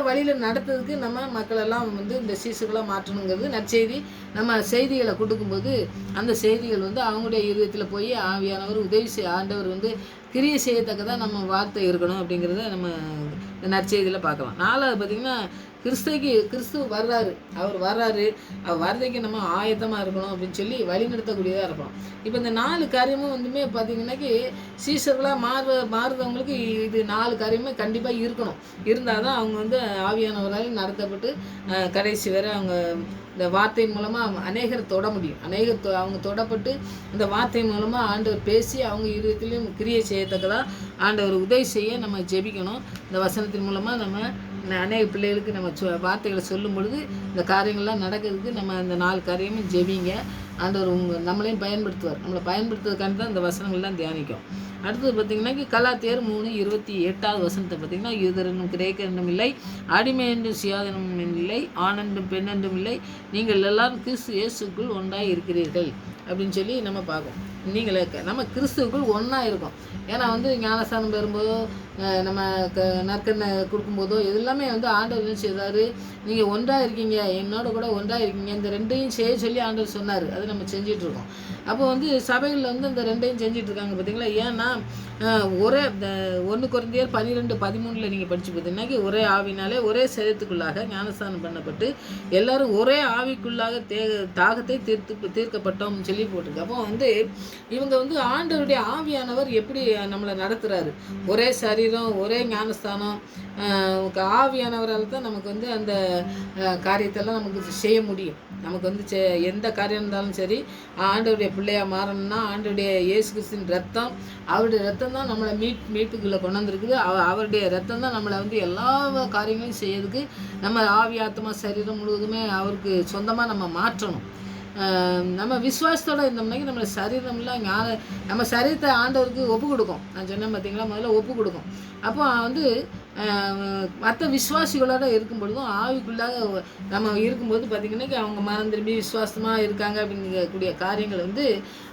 வழியில் நடத்துறதுக்கு நம்ம மக்களெல்லாம் வந்து இந்த சீசுகளாக மாற்றணுங்கிறது நற்செய்தி. நம்ம செய்திகளை கொடுக்கும்போது அந்த செய்திகள் வந்து அவங்களுடைய இருதயத்தில் போய் ஆவியானவர் உதவி ஆண்டவர் வந்து கிரியை செய்யத்தக்கதான் நம்ம வார்த்தை இருக்கணும் அப்படிங்கிறத நம்ம நற்செய்தியில் பார்க்கலாம். நாலாவது பார்த்திங்கன்னா கிறிஸ்து வர்றாரு, அவர் வர்றதுக்கு நம்ம ஆயத்தமாக இருக்கணும் அப்படின்னு சொல்லி வழிநடத்தக்கூடியதாக இருக்கணும். இப்போ இந்த 4 காரியமும் வந்துமே பார்த்திங்கன்னாக்கி சீசர்களாக மாறுறவங்களுக்கு இது 4 காரியமே கண்டிப்பாக இருக்கணும். இருந்தால் தான் அவங்க வந்து ஆவியானவரால் நடத்தப்பட்டு கடைசி வரை அவங்க இந்த வார்த்தை மூலமாக அநேகர் தொட முடியும். அவங்க தொடப்பட்டு இந்த வார்த்தை மூலமாக ஆண்டவர் பேசி அவங்க இருதயத்திலையும் கிரியை செய்யத்தக்கதாக ஆண்டவர் உதவி செய்ய நம்ம ஜெபிக்கணும். இந்த வசனத்தின் மூலமாக நம்ம அநேக பிள்ளைகளுக்கு நம்ம வார்த்தைகளை சொல்லும் பொழுது இந்த காரியங்கள்லாம் நடக்கிறதுக்கு நம்ம இந்த 4 காரியமும் ஜெபிங்க. ஆண்டவர் நம்மளையும் பயன்படுத்துவார். நம்மளை பயன்படுத்துறதுக்காண்டி தான் இந்த வசனங்கள்லாம் தியானிக்கும். அடுத்தது பார்த்திங்கன்னா கலாத்தியர் 3:28 வசனத்தை பார்த்திங்கன்னா யூதரென்னும் கிரேக்கரென்னும் இல்லை, அடிமை என்றும் சுயாதீனம் இல்லை, ஆண் என்றும் பெண் என்றும் இல்லை, நீங்கள் எல்லாரும் கிறிஸ்து இயேசுக்குள் ஒன்றாக இருக்கிறீர்கள் அப்படின்னு சொல்லி நம்ம பார்க்கோம். நம்ம கிறிஸ்துவுக்குள் ஒன்றா இருக்கோம். ஏன்னா வந்து ஞானஸ்தானம் பெறும்போதோ நம்ம நற்கண்ணை கொடுக்கும்போதோ எல்லாமே வந்து ஆண்டவர் என்ன செய்தார், நீங்கள் ஒன்றாக இருக்கீங்க, என்னோட கூட ஒன்றாக இருக்கீங்க, இந்த 2ஐயும் செய்ய சொல்லி ஆண்டவர் சொன்னார். அது நம்ம செஞ்சிட்ருக்கோம். அப்போ வந்து சபைகளில் வந்து இந்த 2ஐயும் செஞ்சிட்ருக்காங்க பார்த்தீங்களா. ஏன்னா ஒரே 1 கொரிந்தியர் 12:13 நீங்கள் படித்து பார்த்தீங்கன்னா ஒரே ஆவினாலே ஒரே சரீரத்துக்குள்ளாக ஞானஸ்தானம் பண்ணப்பட்டு எல்லாரும் ஒரே ஆவிக்குள்ளாக தாகத்தை தீர்க்கப்பட்டோம்னு சொல்லி போட்டிருக்கு. அப்போ வந்து இவங்க வந்து ஆண்டவருடைய ஆவியானவர் எப்படி நம்மளை நடத்துகிறாரு, ஒரே சரீரம் ஒரே ஞானஸ்தானம் ஆவியானவரால் தான் நமக்கு வந்து அந்த காரியத்தெல்லாம் நமக்கு செய்ய முடியும். நமக்கு வந்து எந்த காரியம் இருந்தாலும் சரி ஆண்டவருடைய பிள்ளையாக மாறணும்னா ஆண்டவருடைய இயேசு கிறிஸ்துவின் ரத்தம், அவருடைய ரத்தம் தான் நம்மளை மீட்புக்குள்ளே கொண்டு வந்திருக்குது. அவருடைய ரத்தம் தான் நம்மளை வந்து எல்லா காரியங்களையும் செய்யறதுக்கு நம்ம ஆவி ஆத்மா சரீரம் முழுவதுமே அவருக்கு சொந்தமாக நம்ம மாற்றணும். நம்ம விசுவாசத்தோடு இருந்தோம்னாக்கி நம்ம சரீரம்லாம் நம்ம சரீரத்தை ஆண்டவருக்கு ஒப்பு கொடுக்கும். நான் சொன்னேன் பார்த்தீங்களா, முதல்ல ஒப்பு கொடுக்கும். அப்போ வந்து மற்ற விசுவாசிகளோடு இருக்கும் பொழுதும் ஆவிக்குள்ளாக நம்ம இருக்கும்போது பார்த்திங்கன்னாக்கி அவங்க மனம் திரும்பி விசுவாசமாக இருக்காங்க அப்படிங்கக்கூடிய காரியங்கள் வந்து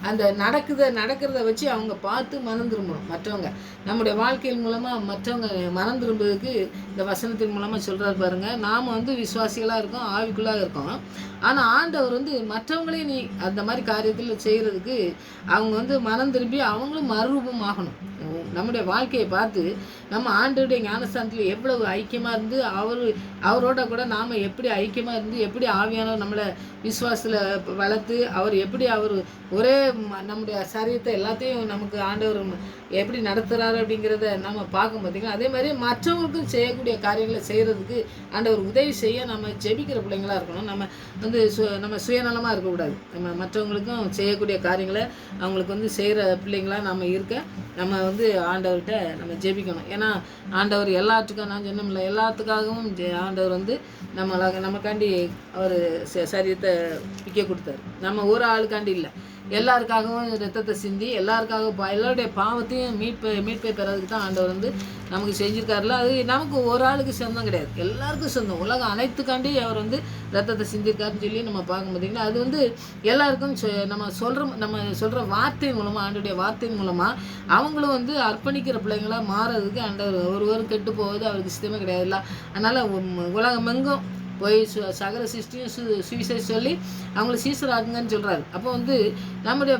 அந்த நடக்கிறத வச்சு அவங்க பார்த்து மனம் திரும்பணும். மற்றவங்க நம்முடைய வாழ்க்கையின் மூலமாக மற்றவங்க மனம் திரும்புறதுக்கு இந்த வசனத்தின் மூலமாக சொல்கிறாரு பாருங்கள். நாம் வந்து விசுவாசிகளாக இருக்கோம், ஆவிக்குள்ளாக இருக்கோம். ஆனால் ஆண்டவர் வந்து மற்றவங்களையும் நீ அந்த மாதிரி காரியத்தில் செய்கிறதுக்கு அவங்க வந்து மனம் திரும்பி அவங்களும் மறுரூபம் ஆகணும். நம்முடைய வாழ்க்கையை பார்த்து நம்ம ஆண்டவருடைய ஞானஸ்தானத்தில் எவ்வளவு ஐக்கியமாக இருந்து அவரோட கூட நாம் எப்படி ஐக்கியமாக இருந்து எப்படி ஆவியானவர் நம்மளை விசுவாசத்தில் வளர்த்து அவர் எப்படி ஒரே நம்முடைய சரீரத்தை எல்லாத்தையும் நமக்கு ஆண்டவர் எப்படி நடத்துகிறாரு அப்படிங்கிறத நம்ம பார்க்கும் பார்த்திங்கன்னா, அதே மாதிரி மற்றவங்களுக்கும் செய்யக்கூடிய காரியங்களை செய்கிறதுக்கு ஆண்டவர் உதவி செய்ய நம்ம ஜெபிக்கிற பிள்ளைங்களாக இருக்கணும். நம்ம வந்து நம்ம சுயநலமாக இருக்கக்கூடாது. நம்ம மற்றவங்களுக்கும் செய்யக்கூடிய காரியங்களை அவங்களுக்கு வந்து செய்கிற பிள்ளைங்களாக நம்ம இருக்க நம்ம வந்து ஆண்டவர்கிட்ட நம்ம ஜெபிக்கணும். ஏன்னா ஆண்டவர் எல்லாத்துக்கும் நான் சொன்னோம்ல, எல்லாத்துக்காகவும் ஆண்டவர் வந்து நமக்காண்டி அவர் சரீரத்தை விற்க கொடுத்தாரு. நம்ம ஒரு ஆளுக்காண்டி இல்லை, எல்லாருக்காகவும் ரத்தத்தை சிந்தி எல்லாருடைய பாவத்தையும் மீட்பை பெறதுக்கு தான் ஆண்டவர் வந்து நமக்கு செஞ்சுருக்காருல. அது நமக்கு ஒரு ஆளுக்கு சொந்தம் கிடையாது, எல்லாருக்கும் சொந்தம். உலகம் அனைத்துக்காண்டி அவர் வந்து ரத்தத்தை சிந்திருக்காருன்னு சொல்லி நம்ம பார்க்க பார்த்தீங்கன்னா, அது வந்து எல்லாருக்கும் நம்ம சொல்கிற வார்த்தை மூலமாக ஆண்டோடைய வார்த்தை மூலமாக அவங்களும் வந்து அர்ப்பணிக்கிற பிள்ளைங்களாக மாறதுக்கு ஆண்டவர் ஒருவரும் கெட்டு போவது அவருக்கு இஷ்டமே கிடையாதுல்ல. அதனால் உலகமெங்கும் போய் சகல சிருஷ்டியும் சுவிசேஷம் சொல்லி அவங்கள சீசராக்குங்கன்னு சொல்கிறாரு. அப்போ வந்து நம்முடைய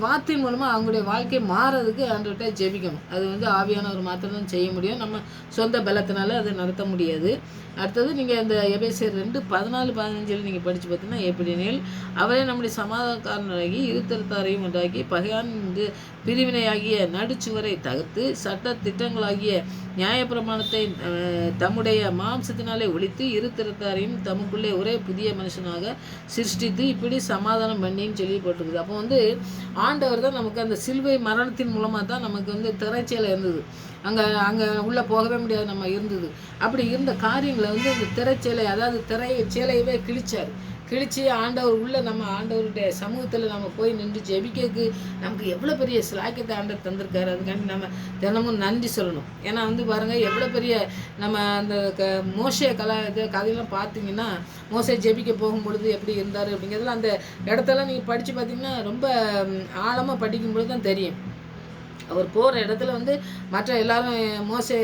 வார்த்தை மூலமாக அவங்களுடைய வாழ்க்கை மாறதுக்கு ஆண்டவர்கிட்ட ஜெபிக்கணும். அது வந்து ஆவியானவர் மாத்திரம் தான் செய்ய முடியும். நம்ம சொந்த பலத்தினால அதை நடத்த முடியாது. அடுத்தது நீங்கள் இந்த எபேசியர் 2:14-15 நீங்கள் படித்து பார்த்தீங்கன்னா, எப்படினேல் அவரே நம்முடைய சமாதானக்காரனாகி இருதரத்தாரையும் உண்டாக்கி பகையான் பிரிவினையாகிய நடுச்சுவரை தகர்த்து சட்ட திட்டங்களாகிய நியாயப்பிரமாணத்தை தம்முடைய மாம்சத்தினாலே ஒழித்து இருதரத்தாரையும் தமக்குள்ளே ஒரே புதிய மனுஷனாக சிருஷ்டித்து இப்படி சமாதானம் பண்ணின்னு சொல்லி போட்டிருக்குது. அப்போ வந்து ஆண்டவர் தான் நமக்கு அந்த சிலுவை மரணத்தின் மூலமாக தான் நமக்கு வந்து திரைச்சேலை இருந்தது. அங்கே உள்ளே போகவே முடியாது நம்ம இருந்தது. அப்படி இருந்த காரியங்களை வந்து இந்த திரைச்சேலை, அதாவது சேலையவே கிழிச்சு ஆண்டவர் உள்ள நம்ம ஆண்டவருடைய சமூகத்தில் நம்ம போய் நின்று ஜெபிக்கிறதுக்கு நமக்கு எவ்வளோ பெரிய சிலாக்கியத்தை ஆண்டவர் தந்திருக்காரு. அதுக்காண்டி நம்ம தினமும் நன்றி சொல்லணும். ஏன்னா வந்து பாருங்கள், எவ்வளோ பெரிய நம்ம அந்த மோசே கதையெல்லாம் பார்த்தீங்கன்னா, மோசே ஜெபிக்க போகும்பொழுது எப்படி இருந்தார் அப்படிங்கிறதுல அந்த இடத்தெல்லாம் நீங்கள் படித்து பார்த்தீங்கன்னா ரொம்ப ஆழமாக படிக்கும்பொழுது தான் தெரியும். அவர் போகிற இடத்துல வந்து மற்ற எல்லாரும் மோசே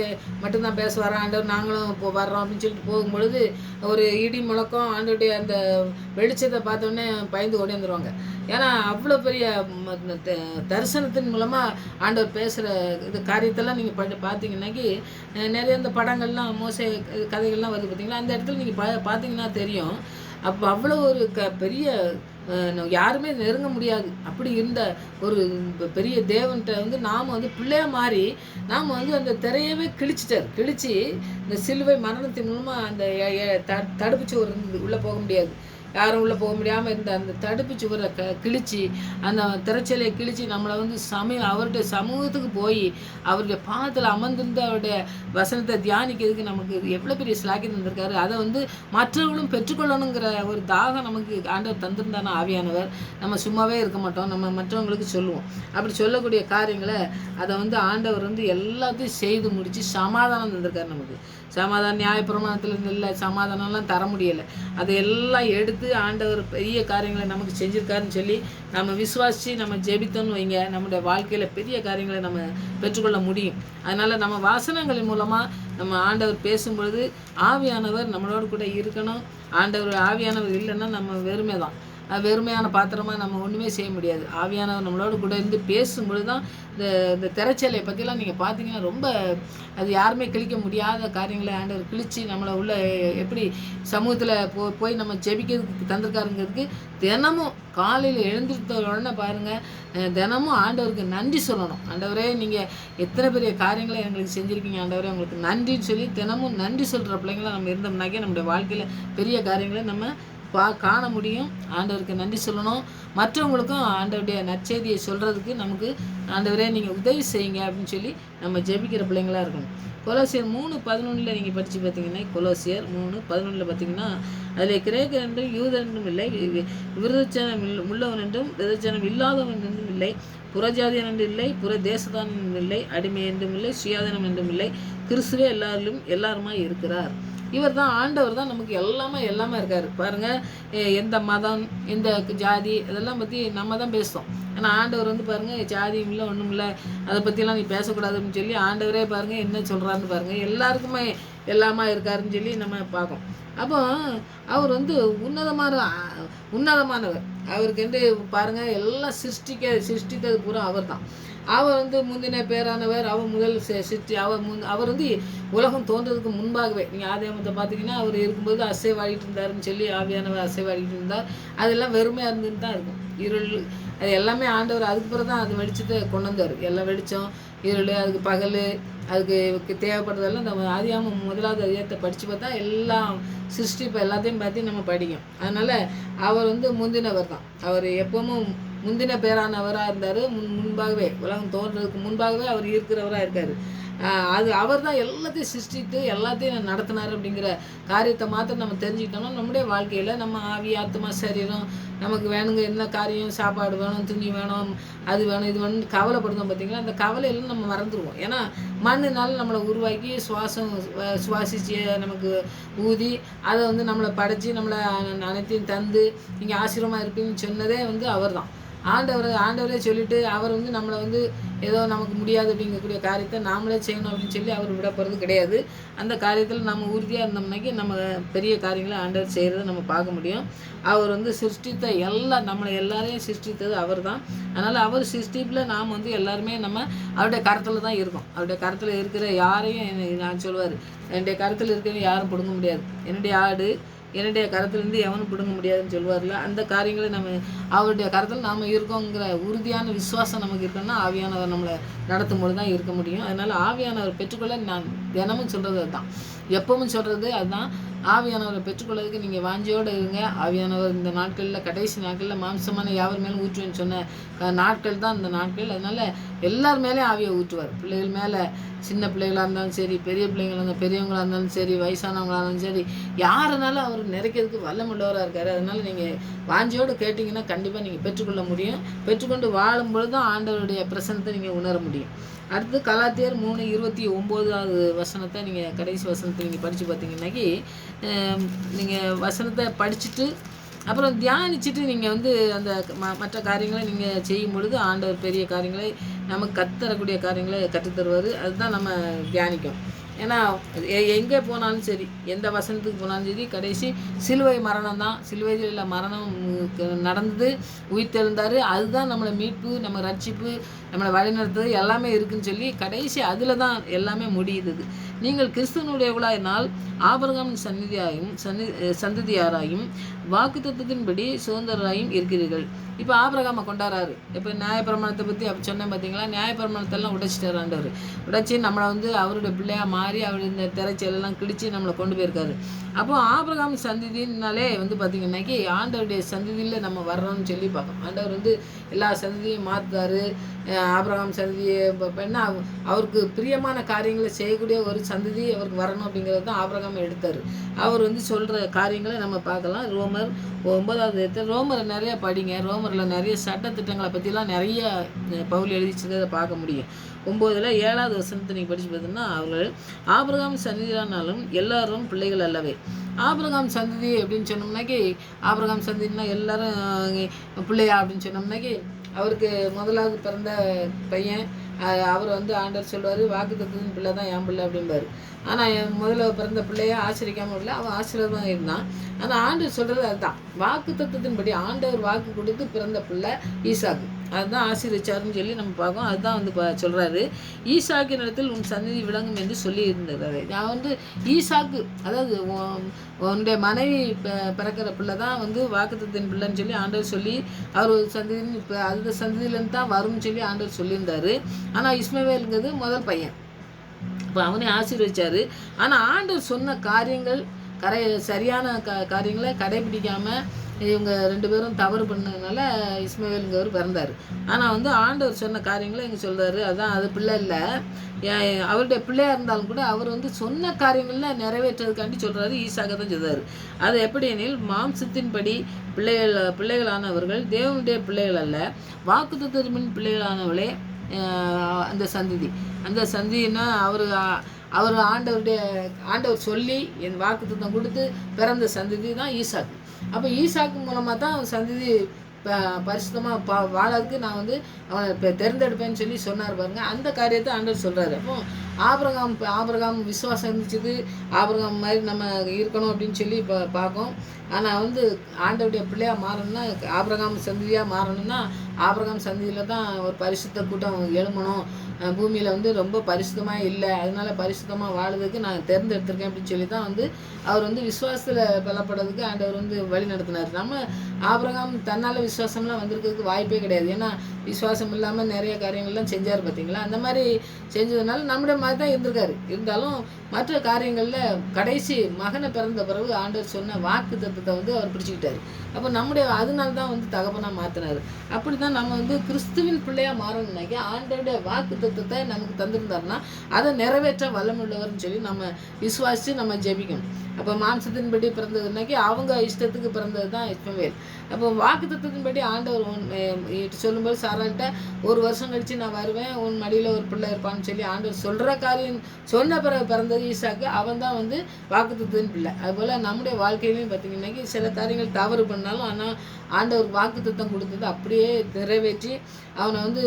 மட்டும்தான் பேசுவார், ஆண்டவர் நாங்களும் இப்போ வர்றோம் அப்படின்னு சொல்லிட்டு போகும்பொழுது ஒரு இடி முழக்கம், ஆண்டோடைய அந்த வெளிச்சத்தை பார்த்தோன்னே பயந்து ஓடி வந்துடுவாங்க. ஏன்னா அவ்வளோ பெரிய தரிசனத்தின் மூலமாக ஆண்டவர் பேசுகிற இது காரியத்தெல்லாம் நீங்கள் பார்த்தீங்கன்னாக்கி நிறைய இந்த படங்கள்லாம் மோசே கதைகள்லாம் வருது பார்த்தீங்களா, அந்த இடத்துல நீங்கள் பார்த்தீங்கன்னா தெரியும். அப்போ அவ்வளோ ஒரு பெரிய யாருமே நெருங்க முடியாது. அப்படி இருந்த ஒரு பெரிய தேவன்கிட்ட வந்து நாம் வந்து பிள்ளையா மாறி நாம் வந்து அந்த திரையவே கிழிச்சு இந்த சிலுவை மரணத்தின் மூலமாக அந்த தடுப்பு சுவர் உள்ளே போக முடியாது, யாரும் உள்ளே போக முடியாமல் இருந்த அந்த தடுப்பு சுவரை கிழிச்சு அந்த திரைச்சலையை கிழிச்சு நம்மளை வந்து அவருடைய சமூகத்துக்கு போய் அவருடைய பாதத்தில் அமர்ந்திருந்து அவருடைய வசனத்தை தியானிக்கிறதுக்கு நமக்கு எவ்வளோ பெரிய ஸ்லாக்கியம் தந்திருக்காரு. அதை வந்து மற்றவர்களும் பெற்றுக்கொள்ளணுங்கிற ஒரு தாகம் நமக்கு ஆண்டவர் தந்திருந்தான ஆவியானவர். நம்ம சும்மாவே இருக்க மாட்டோம், நம்ம மற்றவங்களுக்கு சொல்லுவோம். அப்படி சொல்லக்கூடிய காரியங்களை அதை வந்து ஆண்டவர் வந்து எல்லாத்தையும் செய்து முடித்து சமாதானம் தந்திருக்காரு. நமக்கு சமாதானம் நியாயப்பிரமாணத்தில் இல்லை, சமாதானம்லாம் தர முடியலை. அதை எல்லாம் எடுத்து ஆண்டவர் பெரிய காரியங்களை நமக்கு செஞ்சுருக்காருன்னு சொல்லி நம்ம விசுவாசித்து நம்ம ஜெபித்தோன்னு வைங்க, நம்முடைய வாழ்க்கையில் பெரிய காரியங்களை நம்ம பெற்றுக்கொள்ள முடியும். அதனால் நம்ம வாசனங்களின் மூலமாக நம்ம ஆண்டவர் பேசும்பொழுது ஆவியானவர் நம்மளோட கூட இருக்கணும். ஆவியானவர் இல்லைன்னா நம்ம வெறுமை தான், வெறுமையான பாத்திரமாக நம்ம ஒன்றுமே செய்ய முடியாது. ஆவியானவர் நம்மளோட கூட இருந்து பேசும்பொழுது தான் இந்த திரைச்சலையை பற்றிலாம் நீங்கள் பார்த்தீங்கன்னா ரொம்ப அது யாருமே கிழிக்க முடியாத காரியங்களை ஆண்டவர் கிழித்து நம்மளை உள்ள எப்படி சமூகத்தில் போய் நம்ம ஜெபிக்கிறதுக்கு தந்திருக்காருங்கிறதுக்கு தினமும் காலையில் எழுந்திருத்த உடனே பாருங்கள், தினமும் ஆண்டவருக்கு நன்றி சொல்லணும். ஆண்டவரே நீங்கள் எத்தனை பெரிய காரியங்களை எங்களுக்கு செஞ்சுருக்கீங்க, ஆண்டவரே உங்களுக்கு நன்றின்னு சொல்லி தினமும் நன்றி சொல்கிற பிள்ளைங்களாம் நம்ம இருந்தோம்னாக்கே நம்முடைய வாழ்க்கையில் பெரிய காரியங்களை நம்ம காண முடியும். ஆண்டவருக்கு நன்றி சொல்லணும். மற்றவங்களுக்கும் ஆண்டவருடைய நற்செய்தியை சொல்கிறதுக்கு நமக்கு ஆண்டவரே நீங்கள் உதவி செய்யுங்க அப்படின்னு சொல்லி நம்ம ஜெபிக்கிற பிள்ளைங்களாக இருக்கணும். கொலோசியர் 3:11 நீங்கள் படித்து பார்த்தீங்கன்னா, கொலோசியர் 3:11 பார்த்தீங்கன்னா, அதில் கிரேக்கர் என்றும் யூதர் என்றும் இல்லை, விருதச்சனம் உள்ளவன் என்றும் விருதச்சனம் இல்லாதவன் என்றும் இல்லை, புறஜாதியன் என்றும் இல்லை, புற தேசதான் என்றும் இல்லை, அடிமை என்றும் இல்லை, சுயாதீனம் என்றும் இல்லை, கிறிஸ்துவே எல்லாருமா இருக்கிறார். இவர் தான் ஆண்டவர் தான் நமக்கு எல்லாமே இருக்கார். பாருங்கள், எந்த மதம் எந்த ஜாதி இதெல்லாம் பற்றி நம்ம தான் பேசுகிறோம். ஆனால் ஆண்டவர் வந்து பாருங்கள், ஜாதியும் இல்லை ஒன்றும் இல்லை, அதை பற்றிலாம் நீ பேசக்கூடாதுன்னு சொல்லி ஆண்டவரே பாருங்கள் என்ன சொல்கிறாருன்னு பாருங்கள், எல்லாருக்குமே எல்லாமா இருக்காருன்னு சொல்லி நம்ம பார்க்கோம். அப்போ அவர் வந்து உன்னதமானவர். அவருக்கு வந்து பாருங்கள் எல்லாம் சிருஷ்டித்தது பூரா அவர் தான். அவர் வந்து முந்தின பேரானவர், அவர் முதல் சிருஷ்டி, அவர் வந்து உலகம் தோன்றதுக்கு முன்பாகவே நீங்கள் ஆதியாகமத்தை பார்த்தீங்கன்னா அவர் இருக்கும்போது அசைவாடிட்டு இருந்தாருன்னு சொல்லி ஆவியானவர் அசைவாடிட்டு இருந்தார். அதெல்லாம் வெறுமையாக இருந்துன்னு தான் இருக்கும். இருள் அது எல்லாமே ஆண்டவர் அதுக்கு பிறகு தான் அது வெளிச்சத்தை கொண்டு வந்தார். எல்லாம் வெளிச்சம், இருள், அதுக்கு பகல், அதுக்கு தேவைப்படுறதெல்லாம் நம்ம ஆதியாகமம் 1வது அதிகாரத்தை படித்து பார்த்தா எல்லாம் சிருஷ்டிப்பு எல்லாத்தையும் பற்றி நம்ம படிக்கும். அதனால் அவர் வந்து முந்தினவர் தான். அவர் எப்பவும் முந்தின பேரானவராக இருந்தார். முன்பாகவே உலகம் தோன்றதுக்கு முன்பாகவே அவர் இருக்கிறவராக இருக்கார். அவர் தான் எல்லாத்தையும் சிருஷ்டித்து எல்லாத்தையும் நடத்தினார் அப்படிங்கிற காரியத்தை மாத்திரம் நம்ம தெரிஞ்சுக்கிட்டோம்னா நம்முடைய வாழ்க்கையில் நம்ம ஆவி ஆத்மா சரீரம் நமக்கு வேணுங்க, என்ன காரியம், சாப்பாடு வேணும், துணி வேணும், அது வேணும், இது வேணும் கவலைப்படுதோம் பார்த்தீங்களா, அந்த கவலையெல்லாம் நம்ம மறந்துடுவோம். ஏன்னா மண்ணுனால நம்மளை உருவாக்கி சுவாசிச்சு நமக்கு ஊதி அதை வந்து நம்மளை படைச்சி நம்மளை அனைத்தையும் தந்து நீங்கள் ஆசீர்வாதமாக இருப்பீங்கன்னு சொன்னதே வந்து அவர் தான். ஆண்டவரே சொல்லிவிட்டு அவர் வந்து நம்மளை வந்து ஏதோ நமக்கு முடியாது அப்படிங்கக்கூடிய காரியத்தை நாமளே செய்யணும் அப்படின்னு சொல்லி அவர் விட போகிறது கிடையாது. அந்த காரியத்தில் நம்ம உறுதியாக இருந்தோம்னாக்கி நம்ம பெரிய காரியங்களை ஆண்டவர் செய்கிறத நம்ம பார்க்க முடியும். அவர் வந்து சிருஷ்டித்த நம்மளை எல்லாரையும் சிருஷ்டித்தது அவர் தான். அதனால் அவர் சிருஷ்டிப்பில் நாம் வந்து எல்லாருமே நம்ம அவருடைய கரத்தில் தான் இருக்கோம். அவருடைய கரத்தில் இருக்கிற யாரையும் நான் சொல்லுவார், என்னுடைய கரத்தில் இருக்கிற யாரும் பிடுங்க முடியாது, என்னுடைய ஆடு என்னுடைய கரத்துலேருந்து எவனும் பிடுங்க முடியாதுன்னு சொல்லுவார்ல. அந்த காரியங்களை நம்ம அவருடைய கரத்தில் நாம் இருக்கோங்கிற உறுதியான விசுவாசம் நமக்கு இருக்கணும்னா ஆவியானவர் நம்மளை நடத்தும் போது தான் இருக்க முடியும். அதனால் ஆவியானவர் பெற்றுக்கொள்ள நான் தினமும் சொல்கிறது அதுதான், எப்பவும் சொல்கிறது அதுதான். ஆவியானவரை பெற்றுக்கொள்வதற்கு நீங்கள் வாஞ்சியோடு இருங்க. ஆவியானவர் இந்த நாட்களில் கடைசி நாட்களில் மாம்சமான யாவர் மேலும் ஊற்றுவேன்னு சொன்ன நாட்கள் தான் இந்த நாட்கள். அதனால் எல்லார் மேலேயும் ஆவியை ஊற்றுவார். பிள்ளைகள் மேலே, சின்ன பிள்ளைகளாக இருந்தாலும் சரி, பெரிய பிள்ளைங்களாக இருந்தாலும், பெரியவங்களாக இருந்தாலும் சரி, வயசானவங்களாக இருந்தாலும் சரி, யாருனாலும் அவர் நிறைக்கிறதுக்கு வல்லமுள்ளவராக இருக்கார். அதனால் நீங்கள் வாஞ்சியோடு கேட்டிங்கன்னா கண்டிப்பாக நீங்கள் பெற்றுக்கொள்ள முடியும். பெற்றுக்கொண்டு வாழும்பொழுது தான் ஆண்டவருடைய பிரசனத்தை நீங்கள் உணர முடியும். அடுத்து கலாத்தியர் 3:29 வசனத்தை நீங்கள் கடைசி வசனத்தை நீங்கள் படித்து பார்த்தீங்கன்னாக்கி, நீங்கள் வசனத்தை படிச்சுட்டு அப்புறம் தியானிச்சுட்டு நீங்கள் வந்து அந்த மற்ற காரியங்களை நீங்கள் செய்யும் பொழுது ஆண்டவர் பெரிய காரியங்களை நமக்கு கற்றுத்தரக்கூடிய காரியங்களை கற்றுத்தருவார். அதுதான் நம்ம தியானிக்கும். ஏன்னா எங்கே போனாலும் சரி, எந்த வசனத்துக்கு போனாலும் சரி, கடைசி சிலுவை மரணம் தான். சிலுவையில் மரணம் நடந்தது, உயிர்த்தெழுந்தார். அதுதான் நம்மளை மீட்பு, நம்ம ரட்சிப்பு, நம்மளை வழிநடத்துறது எல்லாமே இருக்குதுன்னு சொல்லி கடைசி அதில் தான் எல்லாமே முடியுது. நீங்கள் கிறிஸ்துவனுடையவர்களாயினால் ஆபிரகாம் சந்ததியாராயும் வாக்குத்தத்தத்தின்படி சுதந்திரராயும் இருக்கிறீர்கள். இப்போ ஆபிரகாமை கொண்டாடுறாரு. இப்போ நியாயப்பிரமாணத்தை பற்றி அப்படி சொன்னேன் பார்த்தீங்களா? நியாயப்பிரமாணத்தெல்லாம் உடைச்சிட்டார் ஆண்டவர். உடைச்சி நம்மளை வந்து அவருடைய பிள்ளையாக மாறி அவர் இந்த திரைச்செல்லாம் கிழித்து நம்மளை கொண்டு போயிருக்காரு. அப்போ ஆபிரகாம் சந்ததினாலே வந்து பார்த்திங்கன்னாக்கி ஆண்டவருடைய சந்ததியில் நம்ம வர்றோம்னு சொல்லி பார்க்கணும். ஆண்டவர் வந்து எல்லா சந்ததியும் மாற்றுறாரு. ஆபிரகாம் சந்ததியை பெண்ணா அவருக்கு பிரியமான காரியங்களை செய்யக்கூடிய ஒரு சந்ததி அவருக்கு வரணும் அப்படிங்கிறது தான் ஆபிரகாம் எடுத்தார். அவர் வந்து சொல்கிற காரியங்களை நம்ம பார்க்கலாம். ரோமர் 9 ரோமரை நிறைய படிங்க. ரோமரில் நிறைய சட்டத்திட்டங்களை பற்றிலாம் நிறைய பவுல் எழுதிச்சிருக்கிறத பார்க்க முடியும். 9:7 வசனத்தை நீங்கள் படித்து பார்த்தீங்கன்னா, அவர்கள் ஆபிரகாம் சந்ததியானாலும் எல்லாரும் பிள்ளைகள் அல்லவே. ஆபிரகாம் சந்ததி அப்படின்னு சொன்னோம்னாக்கி, ஆபிரகாம் சந்ததினா எல்லாரும் பிள்ளையா அப்படின்னு சொன்னோம்னாக்கி, அவருக்கு முதலாவது பிறந்த பையன் அவர் வந்து ஆண்டவர் சொல்லுவார், வாக்குத்தத்தத்தின் பிள்ளை தான் என் பிள்ளை அப்படிம்பார். ஆனால் என் முதல்ல பிறந்த பிள்ளைய ஆச்சரிக்காமல் இல்லை, அவன் ஆசீர்வாதமாக இருந்தான். ஆனால் ஆண்டவர் சொல்கிறது அதுதான், வாக்குத்தத்தத்தின்படி ஆண்டவர் வாக்கு கொடுத்து பிறந்த பிள்ளை ஈசாக்கு, அதுதான் ஆசீர்வச்சாருன்னு சொல்லி நம்ம பார்க்கோம். அதுதான் வந்து சொல்கிறாரு, ஈசாக்கின் இடத்தில் உன் சந்ததி விளங்கும் என்று சொல்லி இருந்தது. நான் வந்து ஈசாக்கு, அதாவது உன்னுடைய மனைவி பிறக்கிற பிள்ளை தான் வந்து வாக்குத்தத்தின் பிள்ளைன்னு சொல்லி ஆண்டவர் சொல்லி அவர் சந்ததின்னு இப்போ அந்த சந்ததியிலேருந்து தான் வரும்னு சொல்லி ஆண்டவர் சொல்லியிருந்தார். ஆனால் இஸ்மவேலுங்கிறது முதல் பையன். இப்போ அவனே ஆசீர்வச்சார். ஆனால் ஆண்டவர் சொன்ன காரியங்கள் சரியான காரியங்களை கடைபிடிக்காமல் இவங்க 2 பேரும் தவறு பண்ணதுனால இஸ்மவேலுங்கிறவர் பிறந்தார். ஆனால் வந்து ஆண்டவர் சொன்ன காரியங்களை இங்கே சொல்கிறாரு, அதான் அது பிள்ளை இல்லை, அவருடைய பிள்ளையாக இருந்தாலும் கூட அவர் வந்து சொன்ன காரியங்களில் நிறைவேற்றதுக்காண்டி சொல்கிறாரு, ஈசாக்கை தான் சொல்கிறார். அது எப்படி எனில், மாம்சத்தின்படி பிள்ளைகளானவர்கள் தேவனுடைய பிள்ளைகள் அல்ல, வாக்குத்தத்தத்தின் பிள்ளைகளானவர்களே அந்த சந்தின்னா அவர் ஆண்டவர் சொல்லி என் வாக்குத்தத்தம் கொடுத்து பிறந்த சந்ததி தான் ஈசாக்கு. அப்போ ஈசாக்கு மூலமாக தான் சந்ததி பரிசுத்தமாக வாழறதுக்கு நான் வந்து அவனை இப்போ தேர்ந்தெடுப்பேன்னு சொல்லி சொன்னார் பாருங்க. அந்த காரியத்தை ஆண்டவர் சொல்கிறாரு. அப்போ ஆபிரகாம் விசுவாசம் இருந்துச்சு, ஆபிரகாம் மாதிரி நம்ம இருக்கணும் அப்படின்னு சொல்லி பார்க்கும். ஆனால் வந்து ஆண்டவருடைய பிள்ளையாக மாறணும்னா, ஆபிரகாம் சந்ததியாக மாறணும்னா, ஆபிரகாம் சந்ததியில் தான் ஒரு பரிசுத்த கூட்டம் எழுமணும். பூமியில் வந்து ரொம்ப பரிசுத்தமாக இல்லை, அதனால பரிசுத்தமாக வாழுறதுக்கு நான் தேர்ந்தெடுத்திருக்கேன் அப்படின்னு சொல்லி தான் வந்து அவர் வந்து விசுவாசத்தில் பலப்படுறதுக்கு ஆண்டவர் வந்து வழி நடத்தினார். நம்ம ஆபிரகாம் தன்னால் விசுவாசம்லாம் வந்திருக்கிறதுக்கு வாய்ப்பே கிடையாது. ஏன்னா விசுவாசம் இல்லாமல் நிறைய காரியங்கள்லாம் செஞ்சார் பார்த்தீங்களா. அந்த மாதிரி செஞ்சதுனால நம்முடைய மாதிரி தான் இருந்திருக்காரு. இருந்தாலும் மற்ற காரியங்களில் கடைசி மகனை பிறந்த பிறகு ஆண்டவர் சொன்ன வாக்கு தத்துவத்தை வந்து அவர் பிடிச்சிக்கிட்டார். அப்போ நம்முடைய அதனால தான் வந்து தகப்பனாக மாற்றினார். அப்படி தான் நம்ம வந்து கிறிஸ்துவின் பிள்ளையாக மாறணும்னாக்கி ஆண்டவருடைய வாக்கு தத்துவத்தை நமக்கு தந்திருந்தாருன்னா அதை நிறைவேற்ற வல்லமுள்ளவர்னு சொல்லி நம்ம விசுவாசித்து நம்ம ஜெபிக்கணும். அப்போ மாம்சத்தின்படி பிறந்ததுனாக்கி அவங்க இஷ்டத்துக்கு பிறந்தது தான் இஸ்மவேல். அப்போ வாக்கு தத்துவத்தின் வாக்கின்படி ஆண்டவர் சொல்லும்போது சாராள்கிட்ட 1 வருஷம் கழித்து நான் வருவேன், உன் மடியில் ஒரு பிள்ளை இருப்பான்னு சொல்லி ஆண்டவர் சொல்கிற காரியம் சொன்ன பிறகு பிறந்தது ஈசாக்கு. அவன் தான் வந்து வாக்குத்தத்தின் பிள்ளை. அதுபோல் நம்முடைய வாழ்க்கையிலையும் பார்த்திங்கன்னாக்கி சில காரியங்கள் தவறு பண்ணாலும் ஆனால் ஆண்டவர் வாக்குத்தத்தம் கொடுத்தது அப்படியே நிறைவேற்றி அவனை வந்து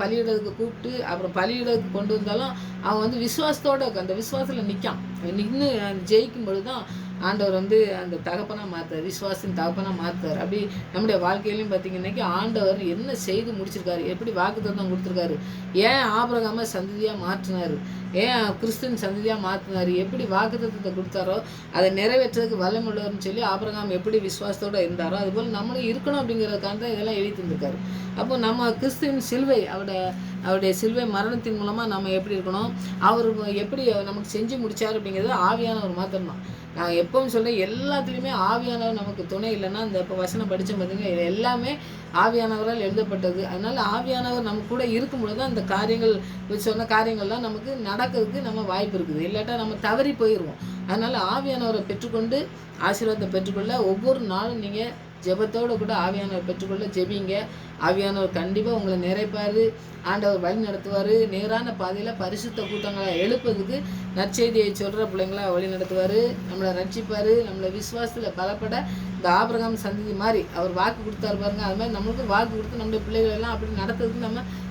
பலியிடத்துக்கு கூப்பிட்டு அப்புறம் பலியிடத்துக்கு கொண்டு வந்தாலும் அவன் வந்து விசுவாசத்தோடு அந்த விசுவாசத்தில் நின்று ஜெயிக்கும் பொழுது தான் ஆண்டவர் வந்து அந்த தகப்பனாக மாற்றார், விசுவாசின் தகப்பனாக மாற்றார். அப்படி நம்முடைய வாழ்க்கையிலையும் பார்த்திங்கன்னாக்கி ஆண்டவர் என்ன செய்து முடிச்சிருக்காரு, எப்படி வாக்குத்தத்தம் கொடுத்துருக்காரு, ஏன் ஆபிரகாமை சந்ததியாக மாற்றினார், ஏன் கிறிஸ்துவின் சந்ததியாக மாற்றினார், எப்படி வாக்குத்தத்தத்தை கொடுத்தாரோ அதை நிறைவேற்றுறதுக்கு வல்லமுள்ளவர்னு சொல்லி ஆபிரகாம் எப்படி விசுவாசத்தோடு இருந்தாரோ அதுபோல் நம்மளும் இருக்கணும் அப்படிங்கிறதுக்காக தான் இதெல்லாம் எழுதி தந்திருக்காரு. அப்போ நம்ம கிறிஸ்துவின் சிலுவை அவருடைய சிலுவை மரணத்தின் மூலமாக நம்ம எப்படி இருக்கணும், அவர் எப்படி நமக்கு செஞ்சு முடித்தார் அப்படிங்கிறது ஆவியானவர் மாத்திரம்தான். நான் எப்பவும் சொல்கிறேன், எல்லாத்துலேயுமே ஆவியானவர் நமக்கு துணை இல்லைன்னா இந்த இப்போ வசனம் படித்தோம் பார்த்தீங்கன்னா இது எல்லாமே ஆவியானவரால் எழுதப்பட்டது. அதனால் ஆவியானவர் நம்ம கூட இருக்கும்பொழுது தான் அந்த காரியங்கள் சொன்ன காரியங்கள்லாம் நமக்கு நடக்கிறதுக்கு நம்ம வாய்ப்பு இருக்குது. இல்லாட்டா நம்ம தவறி போயிடுவோம். அதனால் ஆவியானவரை பெற்றுக்கொண்டு ஆசீர்வாதத்தை பெற்றுக்கொள்ள ஒவ்வொரு நாளும் நீங்கள் ஜெபத்தோடு கூட ஆவியானவர் பெற்றுக்கொள்ள ஜெபிங்க. ஆவியானவர் கண்டிப்பாக உங்களை நிறைப்பார், ஆண்டவர் வழி நடத்துவார், நேரான பாதையில் பரிசுத்த கூட்டங்களை எழுப்பதுக்கு நற்செய்தியை சொல்கிற பிள்ளைங்களா வழி நடத்துவார், நம்மளை ரட்சிப்பார், நம்மளை விசுவாசத்தில் பலப்பட இந்த ஆபிரகாம் சந்ததி மாதிரி அவர் வாக்கு கொடுத்தாரு பாருங்க. அது மாதிரி நம்மளுக்கு வாக்கு கொடுத்து நம்முடைய பிள்ளைகளெல்லாம் அப்படி நடத்துறதுக்கு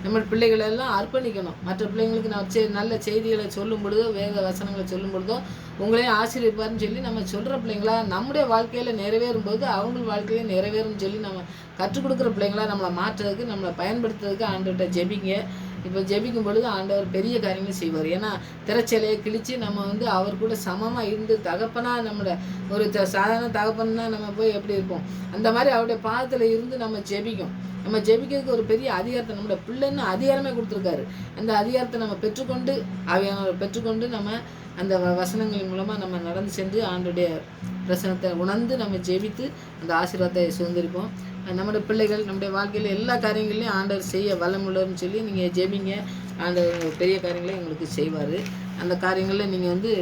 நம்ம பிள்ளைகளெல்லாம் அர்ப்பணிக்கணும். மற்ற பிள்ளைங்களுக்கு நம்ம நல்ல செய்திகளை சொல்லும் பொழுதோ வேத வசனங்களை சொல்லும் பொழுதோ உங்களையும் ஆசீர்வதிப்பாருன்னு சொல்லி நம்ம சொல்கிற பிள்ளைங்களா நம்முடைய வாழ்க்கையில் நிறைவேறும் போது அவங்க வாழ்க்கையில நிறைவேறும்னு சொல்லி நம்ம கற்றுக் கொடுக்குற பிள்ளைங்களா நம்மளை மாற்றுறதுக்கு நம்மளை பயன்படுத்துறதுக்கு ஆண்டவர்கிட்ட ஜெபிங்க. இப்போ ஜெபிக்கும் பொழுது ஆண்டவர் பெரிய காரியங்கள் செய்வார். ஏன்னா திரைச்சலையை கிழித்து நம்ம வந்து அவர் கூட சமமாக இருந்து தகப்பனாக நம்மளோட ஒரு சாதாரண தகப்பன்னா நம்ம போய் எப்படி இருப்போம் அந்த மாதிரி அவருடைய பாதத்தில் இருந்து நம்ம ஜெபிக்கிறதுக்கு ஒரு பெரிய அதிகாரத்தை நம்மளோட பிள்ளைன்னு அதிகாரமே கொடுத்துருக்காரு. அந்த அதிகாரத்தை நம்ம பெற்றுக்கொண்டு அவையானவரை பெற்றுக்கொண்டு நம்ம அந்த வசனங்களின் மூலமாக நம்ம நடந்து சென்று ஆண்டுடைய பிரசனத்தை உணர்ந்து நம்ம ஜெபித்து அந்த ஆசீர்வாதத்தை சுதந்திரிப்போம். நம்முடைய பிள்ளைகள் நம்முடைய வாழ்க்கையில் எல்லா காரியங்களையும் ஆண்டவர் செய்ய வல்லமுள்ளவர்னு சொல்லி நீங்கள் ஜெபிங்க. ஆண்டவர் பெரிய காரியங்களை உங்களுக்கு செய்வார். அந்த காரியங்களில் நீங்கள் வந்து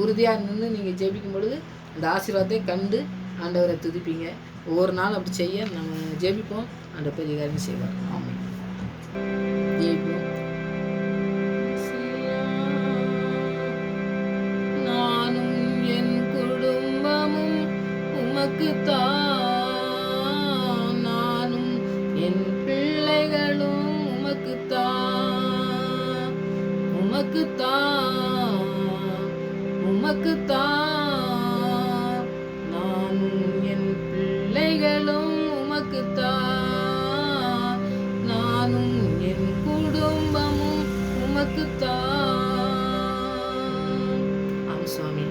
உறுதியாக நின்று நீங்கள் ஜெபிக்கும் பொழுது அந்த ஆசீர்வாதத்தை கண்டு ஆண்டவரை துதிப்பீங்க. ஒவ்வொரு நாள் அப்படி செய்ய நம்ம ஜெபிப்போம். ஆண்டவர் பெரிய காரியம் செய்வார். ஆமாம், ஜெபிப்போம். நானும் என் குடும்பமும் உமக்குத்தான், நானும் என் பிள்ளைகளும் உமக்குத்தான், நானும் என் பிள்ளைகளும் உமக்குத்தான், நானும் என் குடும்பமும் உமக்குத்தான். ஆம் சுவாமி,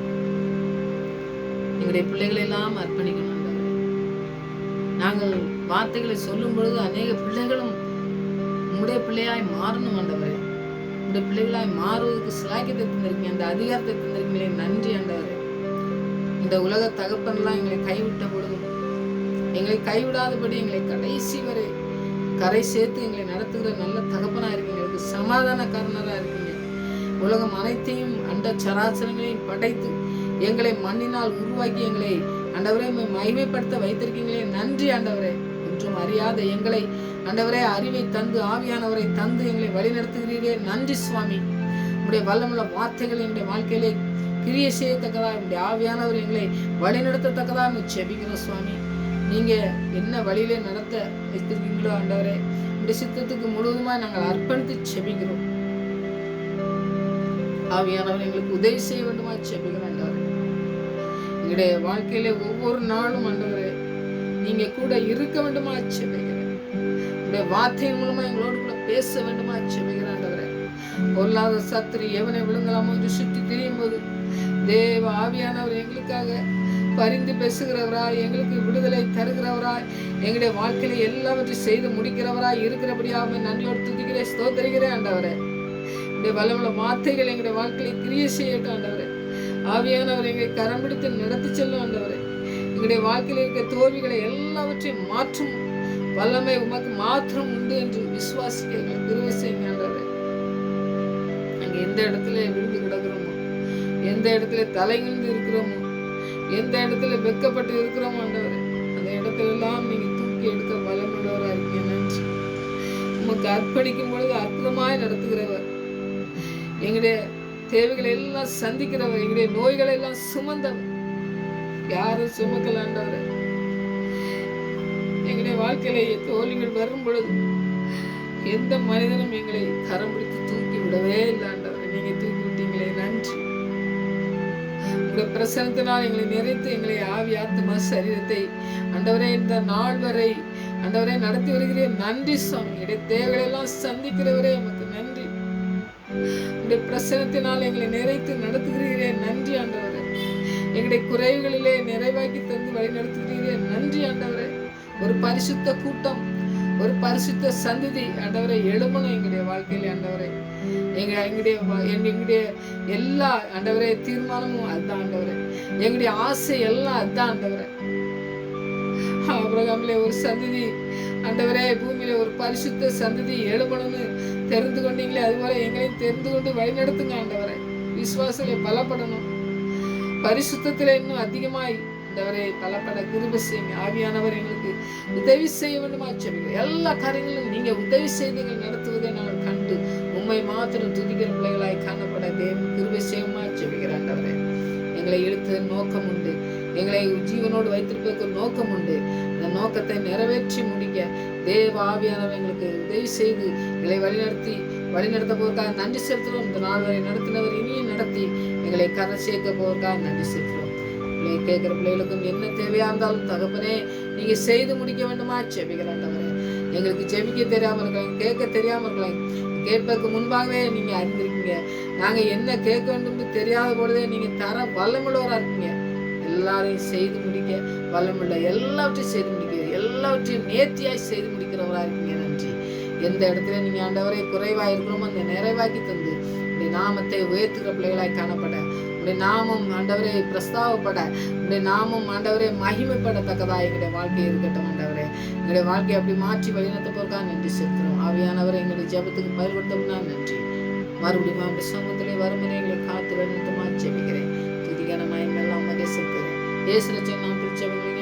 எங்களுடைய பிள்ளைகளை எல்லாம் அர்ப்பணிக்கணும். நாங்கள் வார்த்தைகளை சொல்லும் பொழுது அநேக பிள்ளைகளும் உங்களுடைய பிள்ளையாய் மாறணும். ஆண்டவரே, உங்களுடைய பிள்ளைகளாய் மாறுவதற்கு சிலாக்கியத்தை தந்திருக்கீங்க, அந்த அதிகாரத்தை தந்திருக்கீங்களே, நன்றி ஆண்டவரே. இந்த உலக தகப்பன்லாம் எங்களை கைவிட்ட பொழுதும் எங்களை கைவிடாதபடி எங்களை கடைசி வரை கரை சேர்த்து எங்களை நடத்துகிற நல்ல தகப்பனாக இருக்கீங்க, எங்களுக்கு சமாதானக்காரனராக இருக்கீங்க. உலகம் அனைத்தையும் அண்ட சராச்சரங்களையும் படைத்து எங்களை மண்ணினால் உருவாக்கி எங்களை ஆண்டவரே மகிமைப்படுத்த வைத்திருக்கீங்களே, நன்றி ஆண்டவரே. ஒன்றும் அறியாத எங்களை ஆண்டவரே அறிவை தந்து ஆவியானவரை தந்து எங்களை வழிநடத்துகிறீரே, நன்றி சுவாமி. உங்களுடைய வல்லமுள்ள வார்த்தைகள் எங்களுடைய வாழ்க்கையிலே கிரியை செய்யத்தக்கதா உங்களுடைய ஆவியானவர் எங்களை வழிநடத்தத்தக்கதா செபிக்கிறோம் சுவாமி. நீங்க என்ன வழியிலே நடத்த வைத்திருக்கீங்களோ ஆண்டவரே, உங்களுடைய சித்தத்துக்கு முழுவதுமாய் நாங்கள் அர்ப்பணித்து செபிக்கிறோம். ஆவியானவர் எங்களுக்கு உதவி செய்ய வேண்டுமா செபிக்கிறோம் ஆண்டவரே. எங்களுடைய வாழ்க்கையில ஒவ்வொரு நாளும் ஆண்டவரே நீங்க கூட இருக்க வேண்டுமா செபிக்கிறேன். உங்களுடைய வார்த்தையின் மூலமா எங்களோடு கூட பேச வேண்டுமா செபிக்கிறேன் ஆண்டவரே. பொல்லாத சத்துரு எவனை விழுங்கலாமோ என்று சுற்றி திரியும் போது தேவ ஆவியானவர் எங்களுக்காக பரிந்து பேசுகிறவராய், எங்களுக்கு விடுதலை தருகிறவராய், எங்களுடைய வாழ்க்கையில எல்லாவற்றையும் செய்து முடிக்கிறவராய் இருக்கிறபடியாக நன்றியோடு துதிக்கிறேன், ஸ்தோத்திரிக்கிறேன் ஆண்டவரே. உங்களுடைய வல்லமுள்ள வார்த்தைகள் எங்களுடைய வாழ்க்கையை கிரியை செய்யட்டும் ஆண்டவரே. ஆவியானவர் எங்களை கரம் பிடித்து நடத்தி செல்லும் ஆண்டவரே. எங்களுடைய வாழ்க்கையில் இருக்கிற தோல்விகளை எல்லாவற்றையும் மாற்றும் வல்லமை உமக்கு மாத்திரம் உண்டு என்று விசுவாசிக்க எங்களை கிருபை செய்யுங்க ஆண்டவரே. நாங்கள் எந்த இடத்துல விழுந்து கிடக்கிறோமோ, எந்த இடத்துல தலைகுனிந்து இருக்கிறோமோ, எந்த இடத்துல வெட்கப்பட்டு இருக்கிறோமோ ஆண்டவரே, அந்த இடத்துல எல்லாம் நீங்க தூக்கி எடுக்க வல்லமுள்ளவராக இருக்கீங்க. நன்றி. உமக்கு அர்ப்பணிக்கும் பொழுது அற்புதமாய் நடத்துகிறவர், எங்களுடைய தேவைகளை எல்லாம் சந்திக்கிறவர், எங்களுடைய நோய்களை எல்லாம் சுமந்தவர். யாரும் சுமக்கலாண்டவர். எங்களுடைய வாழ்க்கையில தோல்விகள் வரும் பொழுது எந்த மனிதனும் எங்களை கரம் பிடித்து தூக்கி விடவே இல்லாண்டவர். நீங்க தூக்கி விட்டீங்களே, நன்றி. உங்களுடைய பிரசனத்தினால் எங்களை நிறைத்து எங்களை ஆவி ஆத்மா சரீரத்தை ஆண்டவரே இந்த நாள் வரை ஆண்டவரே நடத்தி வருகிறேன். நன்றி சுவாமி. எங்களுடைய தேவைகளை எல்லாம் சந்திக்கிறவரே உமக்கு நன்றி. உங்களுடைய பிரசனத்தினால் எங்களை நிறைத்து நடத்துகிறீரேன். நன்றி ஆண்டவரே. எங்களுடைய குறைவுகளிலே நிறைவாக்கி தந்து வழி நடத்துகிறீரேன். நன்றி ஆண்டவரே. ஒரு பரிசுத்த கூட்டம், ஒரு பரிசுத்த சந்ததி ஆண்டவரை எழுமணும் எங்களுடைய வாழ்க்கையில ஆண்டவரை. எங்களுடைய எல்லா ஆண்டவரே தீர்மானமும் அதுதான் ஆண்டவரே. எங்களுடைய ஆசை எல்லாம் அதுதான் ஆண்டவரே. ஆபிரகாமிலே ஒரு சந்ததி ஆண்டவரே, பூமியில ஒரு பரிசுத்த சந்ததி எழுமணும்னு தெரிந்து கொண்டீங்களே, அதுபோல எங்களையும் தெரிந்து கொண்டு வழிநடத்துங்க ஆண்டவரே. விசுவாசத்திலே பலப்படணும், பரிசுத்தத்திலே இன்னும் அதிகமாய் ஆண்டவரே பலப்பட கிருபை செய்யுங்க. ஆவியானவர் எங்களுக்கு உதவி செய்ய வேண்டுமா ஜெபிக்கிறோம். எல்லா காரியங்களும் நீங்க உதவி செய்து எங்களை நடத்துவதை நாங்கள் கண்டு உண்மை மாத்திரம் துதிக்கிற பிள்ளைகளாய் காணப்பட தேவன் கிருபை செய்யுமா ஜெபிக்கிறேன் ஆண்டவரே. எங்களை இழுத்த நோக்கம் உண்டு, எங்களை ஜீவனோடு வைத்திருப்பதற்கு ஒரு நோக்கம் உண்டு. அந்த நோக்கத்தை நிறைவேற்றி முடிக்க தேவ ஆவியானவர் எங்களுக்கு உதவி செய்து எங்களை வழிநடத்த போவதற்காக நன்றி செலுத்துகிறோம். இந்த நாள் வரை நடத்தினவர் இனியும் நடத்தி எங்களை கரை சேர்க்க போவதற்காக நன்றி செலுத்துகிறோம். கேட்கிற பிள்ளைகளுக்கும் என்ன தேவையா இருந்தாலும் தகப்பனே நீங்க செய்து முடிக்க வேண்டுமா ஜெபிக்கிறேன். எங்களுக்கு ஜெபிக்க தெரியாம இருக்கலாம், கேட்க தெரியாம இருக்கலாம். கேட்பதற்கு முன்பாகவே நீங்க அறிந்திருக்கீங்க. நாங்க என்ன கேட்க வேண்டும் தெரியாத பொழுதே நீங்க தர வல்லமுள்ளவரா இருக்கீங்க. எல்லாரையும் செய்து முடிக்க வல்லமுள்ள, எல்லாவற்றையும் செய்து முடிக்க, எல்லாவற்றையும் நேர்த்தியாய் செய்து முடிக்கிறவரா இருக்கீங்க. நன்றி. எந்த இடத்துல நீங்க ஆண்டவரை குறைவா இருக்கிறோமோ அந்த நிறைவாக்கி தந்து உடைய நாமத்தை உயர்த்துகிற பிள்ளைகளாய் காணப்பட, உடைய நாமம் ஆண்டவரை பிரஸ்தாவப்பட, உடைய நாமம் ஆண்டவரை மகிமைப்படத்தக்கதா எங்களுடைய வாழ்க்கை இருக்கட்டும் ஆண்டவரே. எங்களுடைய வாழ்க்கையை அப்படி மாற்றி வழிநடத்த போறதுக்காக நன்றி செலுத்துறோம். ஆவியானவரை எங்களுடைய ஜெபத்துக்கு பதில் கொடுத்தோம்னா நன்றி. மறுபடியும் அப்படி சமூகத்திலே வருமுறை எங்களை காத்து வழிநடத்தமா ஜெபிக்கிறேன். துதிக்கான மயம் எல்லாம் மகே செலுத்துகிறேன். இயேசு ரட்சகர் நாமத்தில் ஜெபங்களை